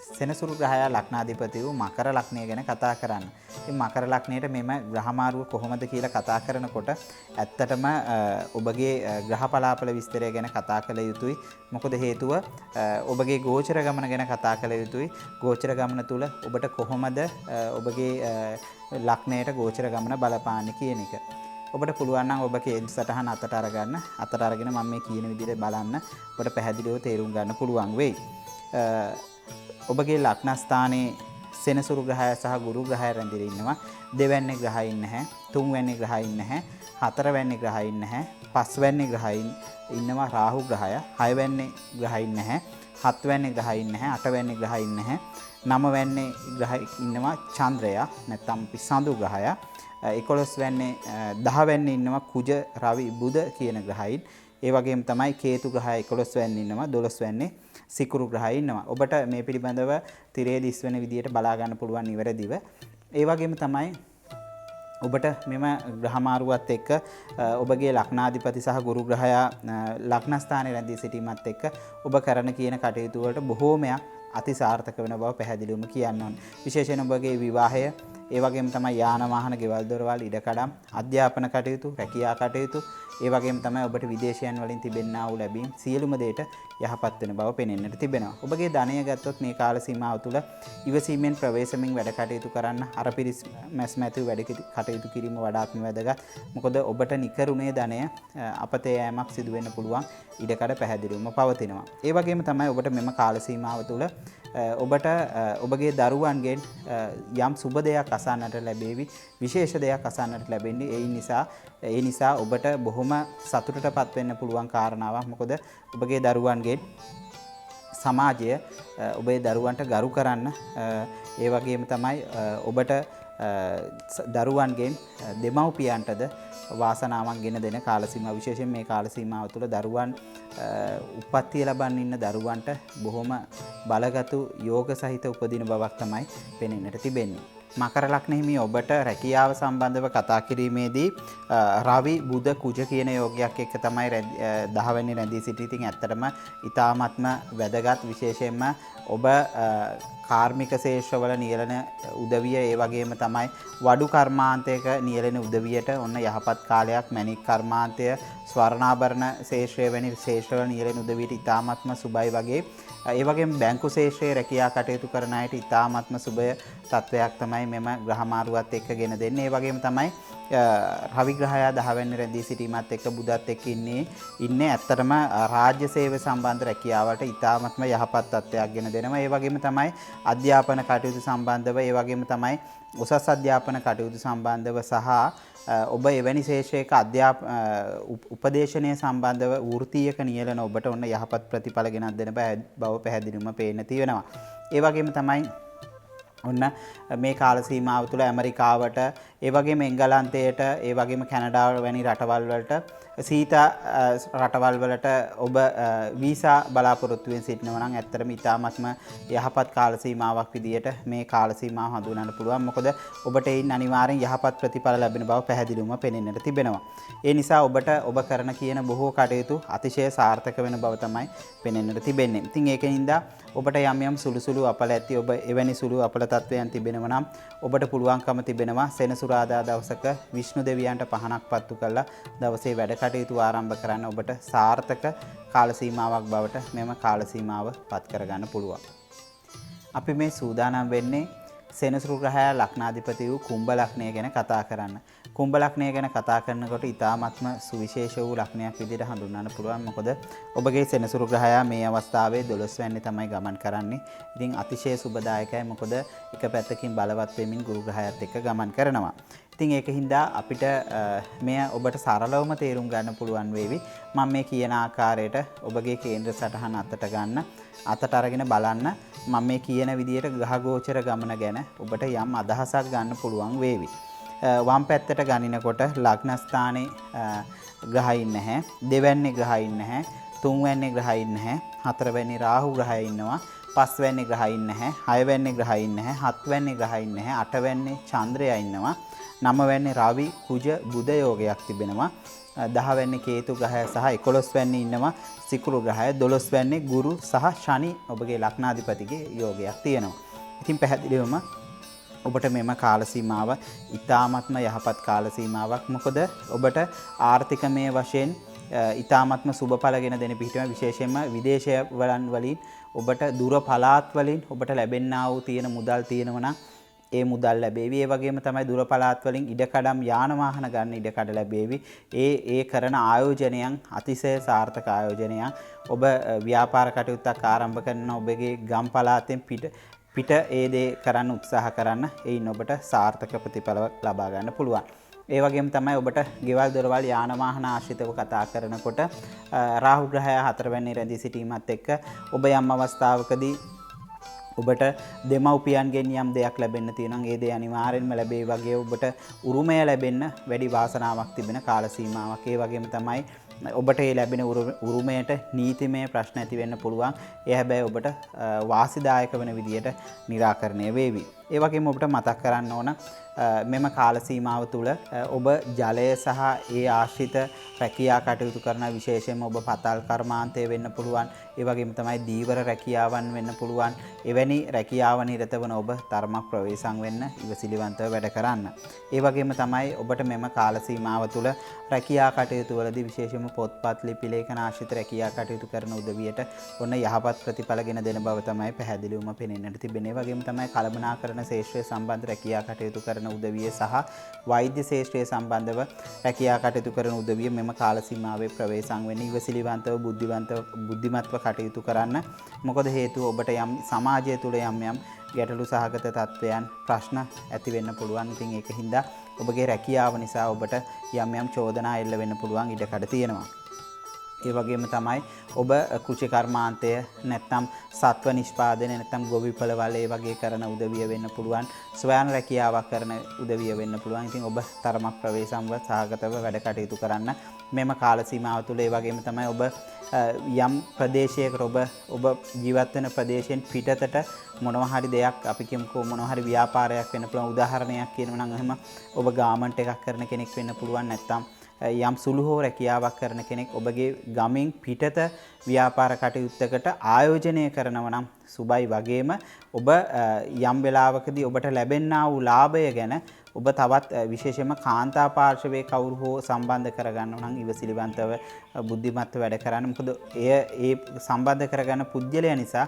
සෙනසුරු ග්‍රහයා ලග්නාධිපති වූ මකර ලග්නය ගැන කතා කරන්න. ඉතින් මකර ලග්නයට මෙම ග්‍රහමාරුව කොහොමද කියලා කතා කරනකොට ඇත්තටම ඔබගේ ග්‍රහ පලාපල විස්තරය ගැන කතා කළ යුතුයි. මොකද හේතුව ඔබගේ ගෝචර ගමන ගැන කතා කළ යුතුයි. ගෝචර ගමන තුල ඔබට කොහොමද ඔබගේ ලග්නයට ගෝචර ගමන බලපාන්නේ කියන එක. ඔබට පුළුවන් නම් ඔබ කේන්ද්‍ර සටහන අතට අරගන්න. අතට අරගෙන මම මේ කියන විදිහට බලන්න. ඔබට පැහැදිලිව තේරුම් ගන්න පුළුවන් වෙයි. ඔබගේ ලග්න ස්ථානයේ සෙනසුරු ග්‍රහය සහ ගුරු ග්‍රහය රැඳිලා ඉන්නවා. දෙවැන්නේ ග්‍රහයින් නැහැ. තුන්වැන්නේ ග්‍රහයින් නැහැ. හතරවැන්නේ ග්‍රහයින් නැහැ. පස්වැන්නේ ග්‍රහයින් ඉන්නවා රාහු ග්‍රහය. හයවැන්නේ ග්‍රහයින් නැහැ. හත්වැන්නේ ග්‍රහයින් නැහැ. අටවැන්නේ ග්‍රහයින් නැහැ. නවවැන්නේ ග්‍රහයින් ඉන්නවා චන්ද්‍රයා නැත්නම් පිසඳු ග්‍රහය. 11 වැන්නේ 10 වැන්නේ ඉන්නවා කුජ රවි බුධ කියන ග්‍රහයින්. ඒ වගේම තමයි කේතු ග්‍රහය 11 වැන්නේ ඉන්නවා 12 වැන්නේ සිකුරු ග්‍රහය ඉන්නවා. ඔබට මේ පිළිබඳව තිරේ දිස් වෙන විදියට බලා ගන්න පුළුවන් නිවැරදිව. ඒ වගේම තමයි ඔබට මෙම ග්‍රහ මාරුවත් එක්ක ඔබගේ ලග්නාධිපති සහ ගුරු ග්‍රහයා ලග්න ස්ථානයේ රැඳී සිටීමත් එක්ක ඔබ කරන කියන කටයුතු වලට බොහෝමයක් අතිසාර්ථක වෙන බව පැහැදිලිවම කියන්න ඕනේ. විශේෂයෙන් ඔබගේ විවාහය, ඒ වගේම තමයි යාන වාහන, ගෙවල් දොරවල්, ඉඩකඩම්, අධ්‍යාපන කටයුතු, රැකියා කටයුතු, ඒ වගේම තමයි ඔබට විදේශයන් වලින් තිබෙන්නා වූ ලැබීම් සියලුම දේට යහපත් වෙන බව පෙනෙන්නට තිබෙනවා. ඔබගේ ධනය ගත්තොත් මේ කාල සීමාව තුළ ඉවසීමෙන් ප්‍රවේශමින් වැඩ කටයුතු කරන්න අර පිරිස් මැස් මැතිව වැඩ කටයුතු කිරීම වඩාත්ම වැදගත්. මොකද ඔබට නිකරුණේ ධනය අපතේ යෑමක් සිදු වෙන්න පුළුවන් ඉඩකඩ පැහැදිලිවම පවතිනවා. ඒ වගේම තමයි ඔබට මෙම කාල සීමාව තුළ ඔබට ඔබගේ දරුවන්ගෙන් යම් සුබ දෙයක් අසන්නට ලැබේවි, විශේෂ දෙයක් අසන්නට ලැබෙන්නේ. ඒ නිසා ඔබට බොහොම සතුටටපත් වෙන්න පුළුවන් කාරණාවක්. මොකද ඔබගේ දරුවන්ගෙන් සමාජය ඔබේ දරුවන්ට ගරු කරන්න, ඒ වගේම තමයි ඔබට දරුවන්ගෙන් දෙමව්පියන්ටද වාසනාවන් ගෙන දෙන කාල සීමාව. විශේෂයෙන් මේ කාල සීමාව තුළ දරුවන් උප්පත්තිය ලබන්න ඉන්න දරුවන්ට බොහොම බලගතු යෝග සහිත උපදින බවක් තමයි පෙනෙන්නට තිබෙන්නේ. මකර ලග්න හිමි ඔබට රැකියාව සම්බන්ධව කතා කිරීමේදී රවි බුධ කුජ කියන යෝගයක් එක්ක තමයි 10 වෙනි රැඳී සිටී. ඉතින් ඇත්තටම ඊ타ත්ම වැදගත්. විශේෂයෙන්ම ඔබ කාර්මික ශේෂ්ත්‍රවල නියලන උදවිය, ඒ වගේම තමයි වඩු කර්මාන්තයක නියලන උදවියට ඔන්න යහපත් කාලයක්. මැණික් කර්මාන්තය, ස්වර්ණාභරණ ශේෂ්ත්‍රය වැනි ශේෂ්ත්‍රවල නියලන උදවියට ඊ타ත්ම සුබයි වගේ. ඒ වගේම බැංකු ශේෂ්ත්‍රයේ රැකියා කටයුතු කරන අයට ඊ타ත්ම සුබය තත්වයක් තමයි මෙම ග්‍රහ මාරුවත් එක්ක ගෙන දෙන්නේ. ඒ වගේම තමයි රවි ග්‍රහයා 10 වෙනි රැඳී සිටීමත් එක්ක බුධත් එක්ක ඉන්නේ ඇත්තටම රාජ්‍ය සේවය සම්බන්ධ රැකියාවට ඊ타ත්ම යහපත් තත්වයක් ගෙන දෙනවා. ඒ වගේම තමයි අධ්‍යාපන කටයුතු සම්බන්ධව, ඒ වගේම තමයි උසස් අධ්‍යාපන කටයුතු සම්බන්ධව සහ ඔබ එවැනි ශේෂ්ත්‍රයක උපදේශනය සම්බන්ධව වෘත්තීයක නියලන ඔබට ඔන්න යහපත් ප්‍රතිඵල ගෙනත් දෙන බව පැහැදිලිවම පේන්න තියෙනවා. ඒ වගේම තමයි ඔන්න මේ කාල සීමාව තුළ ඇමරිකාවට, ඒ වගේම එංගලන්තයට, ඒ වගේම කැනඩාව වැනි රටවල් වලට, සීත රටවල් වලට ඔබ වීසා බලාපොරොත්තුවෙන් සිටිනවා නම් ඇත්තටම ඉතාමත්ම යහපත් කාල සීමාවක් විදියට මේ කාල සීමාව හඳුනන්න පුළුවන්. මොකද ඔබට ඒන් අනිවාර්යෙන් යහපත් ප්‍රතිඵල ලැබෙන බව පැහැදිලිවම පෙනෙන්නට තිබෙනවා. ඒ නිසා ඔබට ඔබ කරන කියන බොහෝ කටයුතු අතිශය සාර්ථක වෙන බව තමයි පෙනෙන්නට තිබෙන්නේ. ඉතින් ඒකෙනින්ද ඔබට යම් සුළු අපල ඇති, ඔබ එවැනි සුළු අපල තත්වයන් තිබෙනවා නම් ඔබට පුළුවන්කම තිබෙනවා සෙනසුරාදා දවසක විෂ්ණු දෙවියන්ට පහනක් පත්තු කරලා දවසේ වැඩ කටයුතු ආරම්භ කරන්න ඔබට සාර්ථක කාල සීමාවක් බවට මෙම කාල සීමාව පත් කරගන්න පුළුවන්. අපි මේ සූදානම් වෙන්නේ සෙනසුරු ග්‍රහයා ලග්නාධිපති වූ කුම්භ ලග්නය ගැන කතා කරන්න. කුම්භ ලග්නය ගැන කතා කරනකොට ඊ타ත්ම සුවිශේෂ වූ ලග්නයක් විදිහට හඳුන්වන්න පුළුවන්. මොකද ඔබගේ සෙනසුරු ග්‍රහයා මේ අවස්ථාවේ 12 වැන්නේ තමයි ගමන් කරන්නේ. ඉතින් අතිශය සුබදායකයි. මොකද එක පැත්තකින් බලවත් වෙමින් ගුරු ග්‍රහයාත් එක්ක ගමන් කරනවා. ඉතින් ඒකින්ද අපිට මෙය ඔබට සරලවම තේරුම් ගන්න පුළුවන් වේවි. මම මේ කියන ආකාරයට ඔබගේ කේන්ද්‍ර සටහන අතට අරගෙන බලන්න. මම මේ කියන විදිහට ග්‍රහ ගෝචර ගමන ගැන ඔබට යම් අදහසක් ගන්න පුළුවන් වේවි. වම් පැත්තට ගනිනකොට ලග්න ස්ථානයේ ග්‍රහයින් නැහැ, දෙවැන්නේ ග්‍රහයින් නැහැ, තුන්වැන්නේ ග්‍රහයින් නැහැ, හතරවැන්නේ රාහු ග්‍රහය ඉන්නවා, පස්වැන්නේ ග්‍රහයින් නැහැ, හයවැන්නේ ග්‍රහයින් නැහැ, හත්වැන්නේ ග්‍රහයින් නැහැ, අටවැන්නේ චන්ද්‍රයා ඉන්නවා, නවවැන්නේ රවි කුජ බුධ යෝගයක් තිබෙනවා, 10 වැන්නේ කේතු ග්‍රහය සහ 11 වැන්නේ ඉන්නවා සිකුරු ග්‍රහය, 12 වැන්නේ ගුරු සහ ශනි ඔබගේ ලග්නාධිපතිගේ යෝගයක් තියෙනවා. ඉතින් පැහැදිලිවම ඔබට මෙම කාල සීමාව ඊ타ත්ම යහපත් කාල සීමාවක්. මොකද ඔබට ආර්ථිකමය වශයෙන් ඊ타ත්ම සුබඵලගෙන දෙන පිටුම, විශේෂයෙන්ම විදේශ වලින් ඔබට දුර පළාත් වලින් ඔබට ලැබෙන්නා වූ තියෙන මුදල් තියෙනවා නම් ඒ මුදල් ලැබේවි. ඒ වගේම තමයි දුර පළාත් වලින් ඉඩකඩම් යාන වාහන ගන්න ඉඩකඩ ලැබේවි. ඒ කරන ආයෝජනයන් අතිශය සාර්ථක ආයෝජනයක්. ඔබ ව්‍යාපාර කටයුත්තක් ආරම්භ කරන ඔබගේ ගම් පළාතෙන් පිට ඒ දේ කරන්න උත්සාහ කරන්න එයින් ඔබට සාර්ථක ප්‍රතිඵලයක් ලබා ගන්න පුළුවන්. ඒ වගේම තමයි ඔබට ගෙවල් දොරවල් යාන වාහන ආශ්‍රිතව කතා කරනකොට රාහු ග්‍රහය 4 වෙනි රැඳී සිටීමත් එක්ක ඔබ යම් අවස්ථාවකදී ඔබට දෙමව්පියන්ගෙන් යම් දෙයක් ලැබෙන්න තියෙනවා. ඒ දේ අනිවාර්යෙන්ම ලැබේ වගේ ඔබට උරුමය ලැබෙන්න වැඩි වාසනාවක් තිබෙන කාල සීමාවක්. ඒ වගේම තමයි ඔබට ඒ ලැබෙන උරුමයට නීතිමය ප්‍රශ්න ඇති වෙන්න පුළුවන්. ඒ හැබැයි ඔබට වාසිදායක වෙන විදියට निराකරණය වේවි. ඒ වගේම ඔබට මතක් කරන්න ඕන මෙම කාල සීමාව තුළ ඔබ ජලය සහ ඒ ආශ්‍රිත රැකියා කටයුතු කරන විශේෂයෙන්ම ඔබ පතල් කර්මාන්තය වෙන්න පුළුවන්. ඒ වගේම තමයි දීවර රැකියාවන් වෙන්න පුළුවන්. එවැනි රැකියාව නිරත වන ඔබ තරමක් ප්‍රවේශම් වෙන්න ඉවසිලිවන්තව වැඩ කරන්න. ඒ වගේම තමයි ඔබට මෙම කාල සීමාව තුළ රැකියා කටයුතු වලදී විශේෂයෙන්ම පොත්පත් ලිපි ලේඛන ආශ්‍රිත රැකියා කටයුතු කරන උදවියට ඔන්න යහපත් ප්‍රතිඵල ගෙන දෙන බව තමයි පැහැදිලිවම පෙනෙන්නට තිබෙන්නේ. ඒ වගේම තමයි කළමනාකරන ශේෂ්ත්‍රය සම්බන්ධ රැකියා කටයුතු කරන උදවිය සහ වෛද්‍ය ශේෂ්ත්‍රය සම්බන්ධව රැකියා කටයුතු කරන උදවිය මෙම කාල සීමාවේ ප්‍රවේශම් වෙන්න ඉවසිලිවන්තව බුද්ධිමත්ව කටයුතු කරන්න. මොකද හේතුව ඔබට යම් සමාජය තුළ යම් ගැටලු සහගත තත්ත්වයන් ප්‍රශ්න ඇති වෙන්න පුළුවන්. ඉතින් ඒක හින්දා ඔබගේ රැකියාව නිසා ඔබට යම් චෝදනා එල්ල වෙන්න පුළුවන් ඉඩකඩ තියෙනවා. ඒ වගේම තමයි ඔබ කෘෂි කර්මාන්තය නැත්නම් සත්ව නිෂ්පාදනය නැත්නම් ගොවිපළවල් ඒ වගේ කරන උදවිය වෙන්න පුළුවන්. ස්වයං රැකියාවක් කරන උදවිය වෙන්න පුළුවන්. ඉතින් ඔබ තරමක් ප්‍රවේශම්ව සහගතව වැඩ කටයුතු කරන්න මෙම කාල සීමාව තුළ. ඒ වගේම තමයි ඔබ යම් ප්‍රදේශයකට ඔබ ජීවත් වෙන ප්‍රදේශයෙන් පිටතට මොනවා හරි දෙයක් අපි කියමුකෝ මොනවා හරි ව්‍යාපාරයක් වෙන්න පුළුවන්. උදාහරණයක් කියනවා නම් එහෙම ඔබ ගාමන්ට් එකක් කරන කෙනෙක් වෙන්න පුළුවන්. නැත්නම් යම් සුළු හෝ රැකියාවක් කරන කෙනෙක් ඔබගේ ගමින් පිටත ව්‍යාපාර කටයුත්තකට ආයෝජනය කරනවා නම් සුබයි. වගේම ඔබ යම් වෙලාවකදී ඔබට ලැබෙනා වූ ලාභය ගැන ඔබ තවත් විශේෂයෙන්ම කාන්තා පාර්ශවයේ කවුරු හෝ සම්බන්ධ කරගන්නව නම් ඉවසිලිවන්තව බුද්ධිමත්ව වැඩ කරන්න. මොකද ඒ සම්බන්ධ කරගන්න පුද්ගලයා නිසා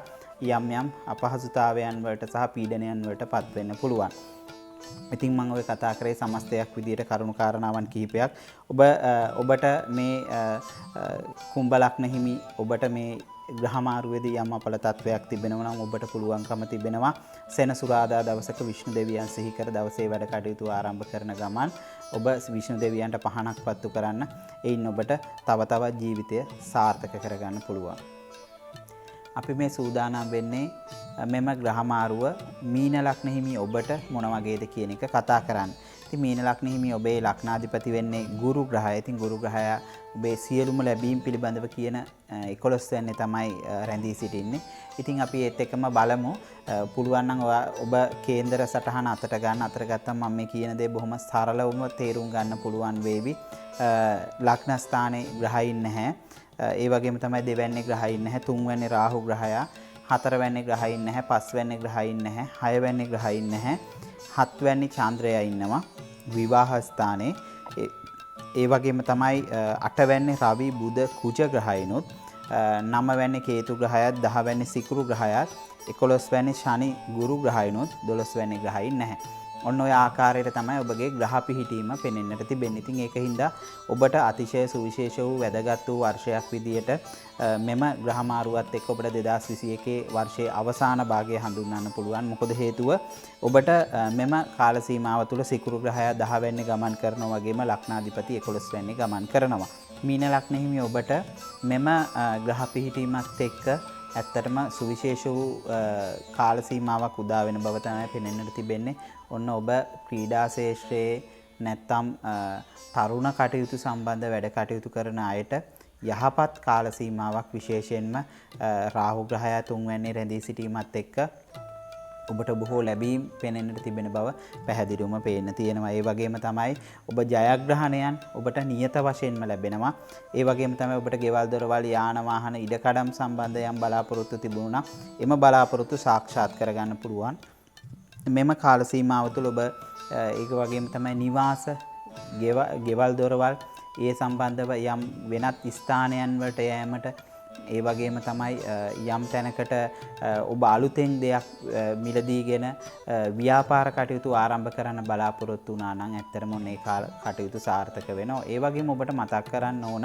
යම් අපහසුතාවයන් වලට සහ පීඩනයන් වලට පත් වෙන්න පුළුවන්. ඉතින් මම ඔය කතා කරේ සමස්තයක් විදියට කරුණු කාරණාවන් කිහිපයක්. ඔබට මේ කුම්භ ලග්න හිමි ඔබට මේ ග්‍රහමාරුවේදී යම් අපල තත්වයක් තිබෙනවා නම් ඔබට පුළුවන්කම තිබෙනවා සෙනසුරාදා දවසක විෂ්ණු දෙවියන් සිහි කර දවසේ වැඩ කටයුතු ආරම්භ කරන ගමන් ඔබ විෂ්ණු දෙවියන්ට පහනක් පත්තු කරන්න. එයින් ඔබට තව තවත් ජීවිතය සාර්ථක කරගන්න පුළුවන්. අපි මේ සූදානම් වෙන්නේ මෙම ග්‍රහමාරුව මීන ලග්න හිමි ඔබට මොන වගේද කියන එක කතා කරන්න. ඉතින් මීන ලග්න හිමි ඔබේ ලග්නාධිපති වෙන්නේ ගුරු ග්‍රහය. ඉතින් ගුරු ග්‍රහය ඔබේ සියලුම ලැබීම් පිළිබඳව කියන 11 වෙනි තමයි රැඳී සිටින්නේ. ඉතින් අපි ඒත් එක්කම බලමු පුළුවන් නම් ඔබ කේන්දර සටහන අතට ගන්න. අතට ගත්තම මම මේ කියන දේ බොහොම සරලවම තේරුම් ගන්න පුළුවන් වේවි. ලග්න ස්ථානයේ ග්‍රහයින් නැහැ. ඒ වගේම තමයි දෙවැන්නේ ග්‍රහයින් නැහැ. තුන්වැන්නේ රාහු ග්‍රහයා, හතරවැන්නේ ග්‍රහයින් නැහැ, පස්වැන්නේ ග්‍රහයින් නැහැ, හයවැන්නේ ග්‍රහයින් නැහැ, හත්වැන්නේ චන්ද්‍රයා ඉන්නවා විවාහ ස්ථානයේ. ඒ වගේම තමයි අටවැන්නේ රවි බුධ කුජ ග්‍රහයිනුත්, නවවැන්නේ කේතු ග්‍රහයත්, දහවැන්නේ සිකුරු ග්‍රහයත්, 11වැන්නේ ශනි ගුරු ග්‍රහයිනුත්, 12වැන්නේ ග්‍රහයින් නැහැ. ඔන්න ඔය ආකාරයට තමයි ඔබගේ ග්‍රහ පිහිටීම පෙනෙන්නට තිබෙන්නේ. ඉතින් ඒකින්ද ඔබට අතිශය සුවිශේෂ වූ වැදගත් වූ වර්ෂයක් විදියට මෙම ග්‍රහමාරුවත් එක්ක ඔබට 2021 වර්ෂයේ අවසාන භාගය හඳුන්වන්න පුළුවන්. මොකද හේතුව ඔබට මෙම කාල සීමාව තුළ සිකුරු ග්‍රහය 10 වෙනි ගමන් කරනවා වගේම ලග්නාධිපති 11 වෙනි ගමන් කරනවා. මීන ලග්න හිමි ඔබට මෙම ග්‍රහ පිහිටීමත් එක්ක ඇත්තටම සුවිශේෂ වූ කාල සීමාවක් උදා වෙන බව තමයි පෙනෙන්නට තිබෙන්නේ. ඔන්න ඔබ ක්‍රීඩා ශේෂ්ත්‍රයේ නැත්තම් තරුණ කටයුතු සම්බන්ධ වැඩ කටයුතු කරන අයට යහපත් කාල සීමාවක් විශේෂයෙන්ම රාහු ග්‍රහය 3 වෙනි රැඳී සිටීමත් එක්ක ඔබට බොහෝ ලැබීම් පෙනෙන්නට තිබෙන බව පැහැදිලිවම පේන්න තියෙනවා. ඒ වගේම තමයි ඔබ ජයග්‍රහණයන් ඔබට නියත වශයෙන්ම ලැබෙනවා. ඒ වගේම තමයි ඔබට ගෙවල් දොරවල් යාන වාහන ඉඩකඩම් සම්බන්ධ යම් බලාපොරොත්තු තිබුණා. එම බලාපොරොත්තු සාක්ෂාත් කරගන්න පුළුවන්. මෙම කාල සීමාව තුළ ඔබ ඒක වගේම තමයි නිවාස ගෙවල් දොරවල් ඒ සම්බන්ධව යම් වෙනත් ස්ථානයන් වලට යෑමට, ඒ වගේම තමයි යම් තැනකට ඔබ අලුතෙන් දෙයක් මිලදීගෙන ව්‍යාපාර කටයුතු ආරම්භ කරන්න බලාපොරොත්තු වුණා නම් ඇත්තටම මේ කටයුතු සාර්ථක වෙනවා. ඒ වගේම ඔබට මතක් කරන්න ඕන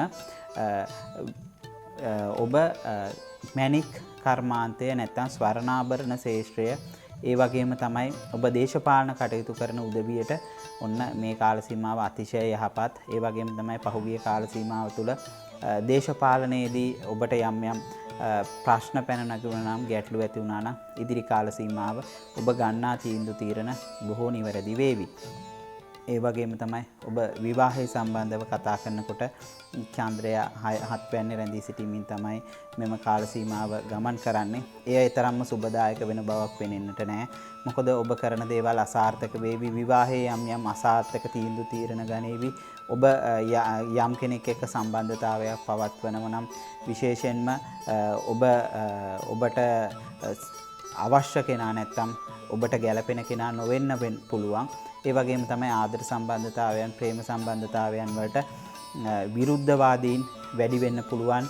ඔබ මැණික් කර්මාන්තය නැත්නම් ස්වර්ණාභරණ ශේෂ්ත්‍රය ඒ වගේම තමයි ඔබ දේශපාලන කටයුතු කරන උදවියට ඔන්න මේ කාල සීමාව අතිශය යහපත්. ඒ වගේම තමයි පහුගිය කාල සීමාව තුළ දේශපාලනයේදී ඔබට යම් යම් ප්‍රශ්න පැන නගුණා නම් ගැටලු ඇති වුණා නම් ඉදිරි කාල සීමාව ඔබ ගන්නා තීන්දුව తీරන බොහෝ නිවැරදි වේවි. ඒ වගේම තමයි ඔබ විවාහය සම්බන්ධව කතා කරනකොට චන්ද්‍රය 7 වැන්නේ රැඳී සිටීමෙන් තමයි මෙම කාල සීමාව ගමන් කරන්නේ. එය තරම්ම සුබදායක වෙන බවක් පෙනෙන්නට නැහැ. මොකද ඔබ කරන දේවල් අසාර්ථක වේවි. විවාහයේ යම් අසාර්ථක තීන්දුව తీරන ගනේවි. ඔබ යම් කෙනෙක් එක්ක සම්බන්ධතාවයක් පවත්වනව නම් විශේෂයෙන්ම ඔබට අවශ්‍ය කෙනා නැත්තම් ඔබට ගැළපෙන කෙනා නොවෙන්න පුළුවන්. ඒ වගේම තමයි ආදර සම්බන්ධතාවයන්, ප්‍රේම සම්බන්ධතාවයන් වලට විරුද්ධවාදීන් වැඩි වෙන්න පුළුවන්.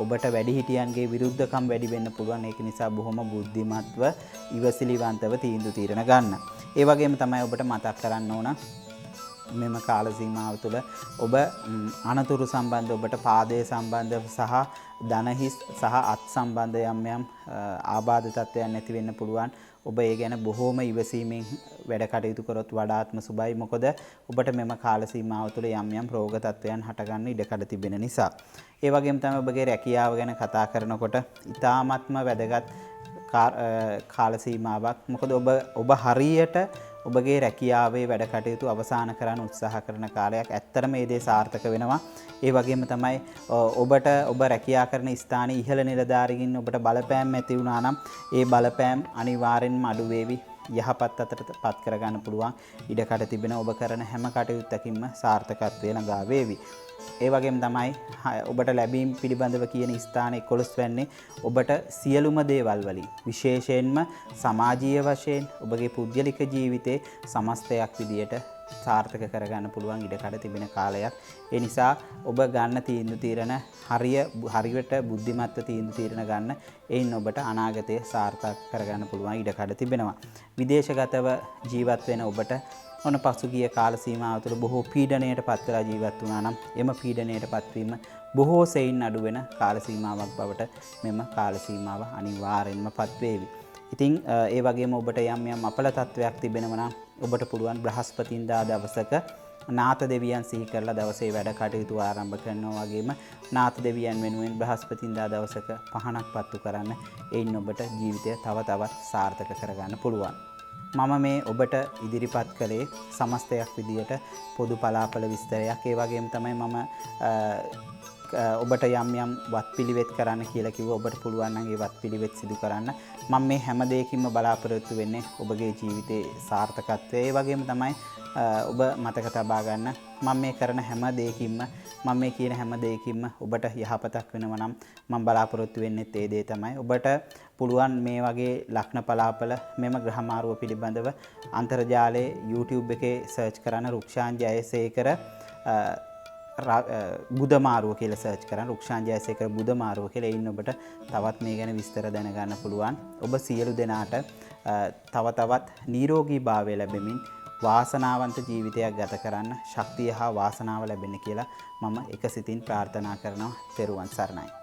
ඔබට වැඩිහිටියන්ගේ විරුද්ධකම් වැඩි වෙන්න පුළුවන්. ඒක නිසා බොහොම බුද්ධිමත්ව ඉවසිලිවන්තව තීන්දුව తీරන ගන්න. ඒ වගේම තමයි ඔබට මතක් කරන්න ඕන මෙම කාල සීමාව තුළ ඔබ අනතුරු සම්බන්ධ ඔබට පාදයේ සම්බන්ධ සහ දනහිස් සහ අත් සම්බන්ධ යම් ආබාධ තත්ත්වයන් නැති වෙන්න පුළුවන්. ඔබ ඒ ගැන බොහෝම ඉවසීමෙන් වැඩ කටයුතු කරොත් වඩාත්ම සුබයි. මොකද ඔබට මෙම කාල සීමාව තුළ යම් රෝග තත්ත්වයන් හටගන්න ඉඩකඩ තිබෙන නිසා. ඒ වගේම තමයි ඔබගේ රැකියාව ගැන කතා කරනකොට ඉතාමත්ම වැදගත් කාල සීමාවක්. මොකද ඔබ හරියට ඔබගේ රැකියාවේ වැඩ කටයුතු අවසන් කරන්න උත්සාහ කරන කාලයක්. ඇත්තටම මේ දේ සාර්ථක වෙනවා. ඒ වගේම තමයි ඔබ රැකියා කරන ස්ථානයේ ඉහළ නිලධාරීන් ඔබට බලපෑම් ඇති වුණා නම් ඒ බලපෑම් අනිවාර්යෙන්ම අඩු වේවි. යහපත් අතට පත් කරගන්න පුළුවන් ඉඩකඩ තිබෙන ඔබ කරන හැම කටයුත්තකින්ම සාර්ථකත්වය ළඟා වේවි. ඒ වගේම තමයි ඔබට ලැබීම් පිළිබඳව කියන ස්ථාන 11 වෙන්නේ ඔබට සියලුම දේවල් වලින් විශේෂයෙන්ම සමාජීය වශයෙන් ඔබගේ පුද්ගලික ජීවිතයේ සමස්තයක් විදියට සාර්ථක කරගන්න පුළුවන් ඉඩකඩ තිබෙන කාලයක්. ඒ නිසා ඔබ ගන්න තීන්දුව తీරන හරියට බුද්ධිමත්ව තීන්දුව తీරන ගන්න. එයින් ඔබට අනාගතයේ සාර්ථක කරගන්න පුළුවන් ඉඩකඩ තිබෙනවා. විදේශගතව ජීවත් වෙන ඔබට ඔන්න පසුගිය කාල සීමාව තුළ බොහෝ පීඩනයට පත් වෙලා ජීවත් වුණා නම් එම පීඩනයට පත්වීම බොහෝ සෙයින් අඩු වෙන කාල සීමාවක් බවට මෙම කාල සීමාව අනිවාර්යෙන්ම පත් වේවි. ඉතින් ඒ වගේම ඔබට යම් අපල තත්වයක් තිබෙනවා නම් ඔබට පුළුවන් බ්‍රහස්පතින්දා දවසක නාත දෙවියන් සිහි කරලා දවසේ වැඩ කටයුතු ආරම්භ කරනවා. වගේම නාත දෙවියන් වෙනුවෙන් බ්‍රහස්පතින්දා දවසක පහනක් පත්තු කරන්න. එයින් ඔබට ජීවිතය තව තවත් සාර්ථක කරගන්න පුළුවන්. මම මේ ඔබට ඉදිරිපත් කළේ සමස්තයක් විදියට පොදු පලාපල විස්තරයක්. ඒ වගේම තමයි මම ඔබට යම් වත්පිළිවෙත් කරන්න කියලා කිව්වා. ඔබට පුළුවන් නම් ඒ වත්පිළිවෙත් සිදු කරන්න. මම මේ හැම දෙයකින්ම බලාපොරොත්තු වෙන්නේ ඔබගේ ජීවිතේ සාර්ථකත්වය. ඒ වගේම තමයි ඔබ මතක තබා ගන්න මම මේ කරන හැම දෙයකින්ම මම මේ කියන හැම දෙයකින්ම ඔබට යහපතක් වෙනවා නම් මම බලාපොරොත්තු වෙන්නේ ඒ දේ තමයි. ඔබට පුළුවන් මේ වගේ ලග්න පලාපල මෙම ග්‍රහ මාරුව පිළිබඳව අන්තර්ජාලයේ YouTube එකේ සර්ච් කරන රුක්ෂාන් ජයසේකර බුද මාරුව කියලා සර්ච් කරන රුක්ෂාන් ජයසේකර බුද මාරුව කියලා. එයින් ඔබට තවත් මේ ගැන විස්තර දැනගන්න පුළුවන්. ඔබ සියලු දෙනාට තව තවත් නිරෝගී භාවය ලැබෙමින් වාසනාවන්ත ජීවිතයක් ගත කරන්න ශක්තිය හා වාසනාව ලැබෙන්න කියලා මම එක සිතින් ප්‍රාර්ථනා කරනවා. තෙරුවන් සරණයි.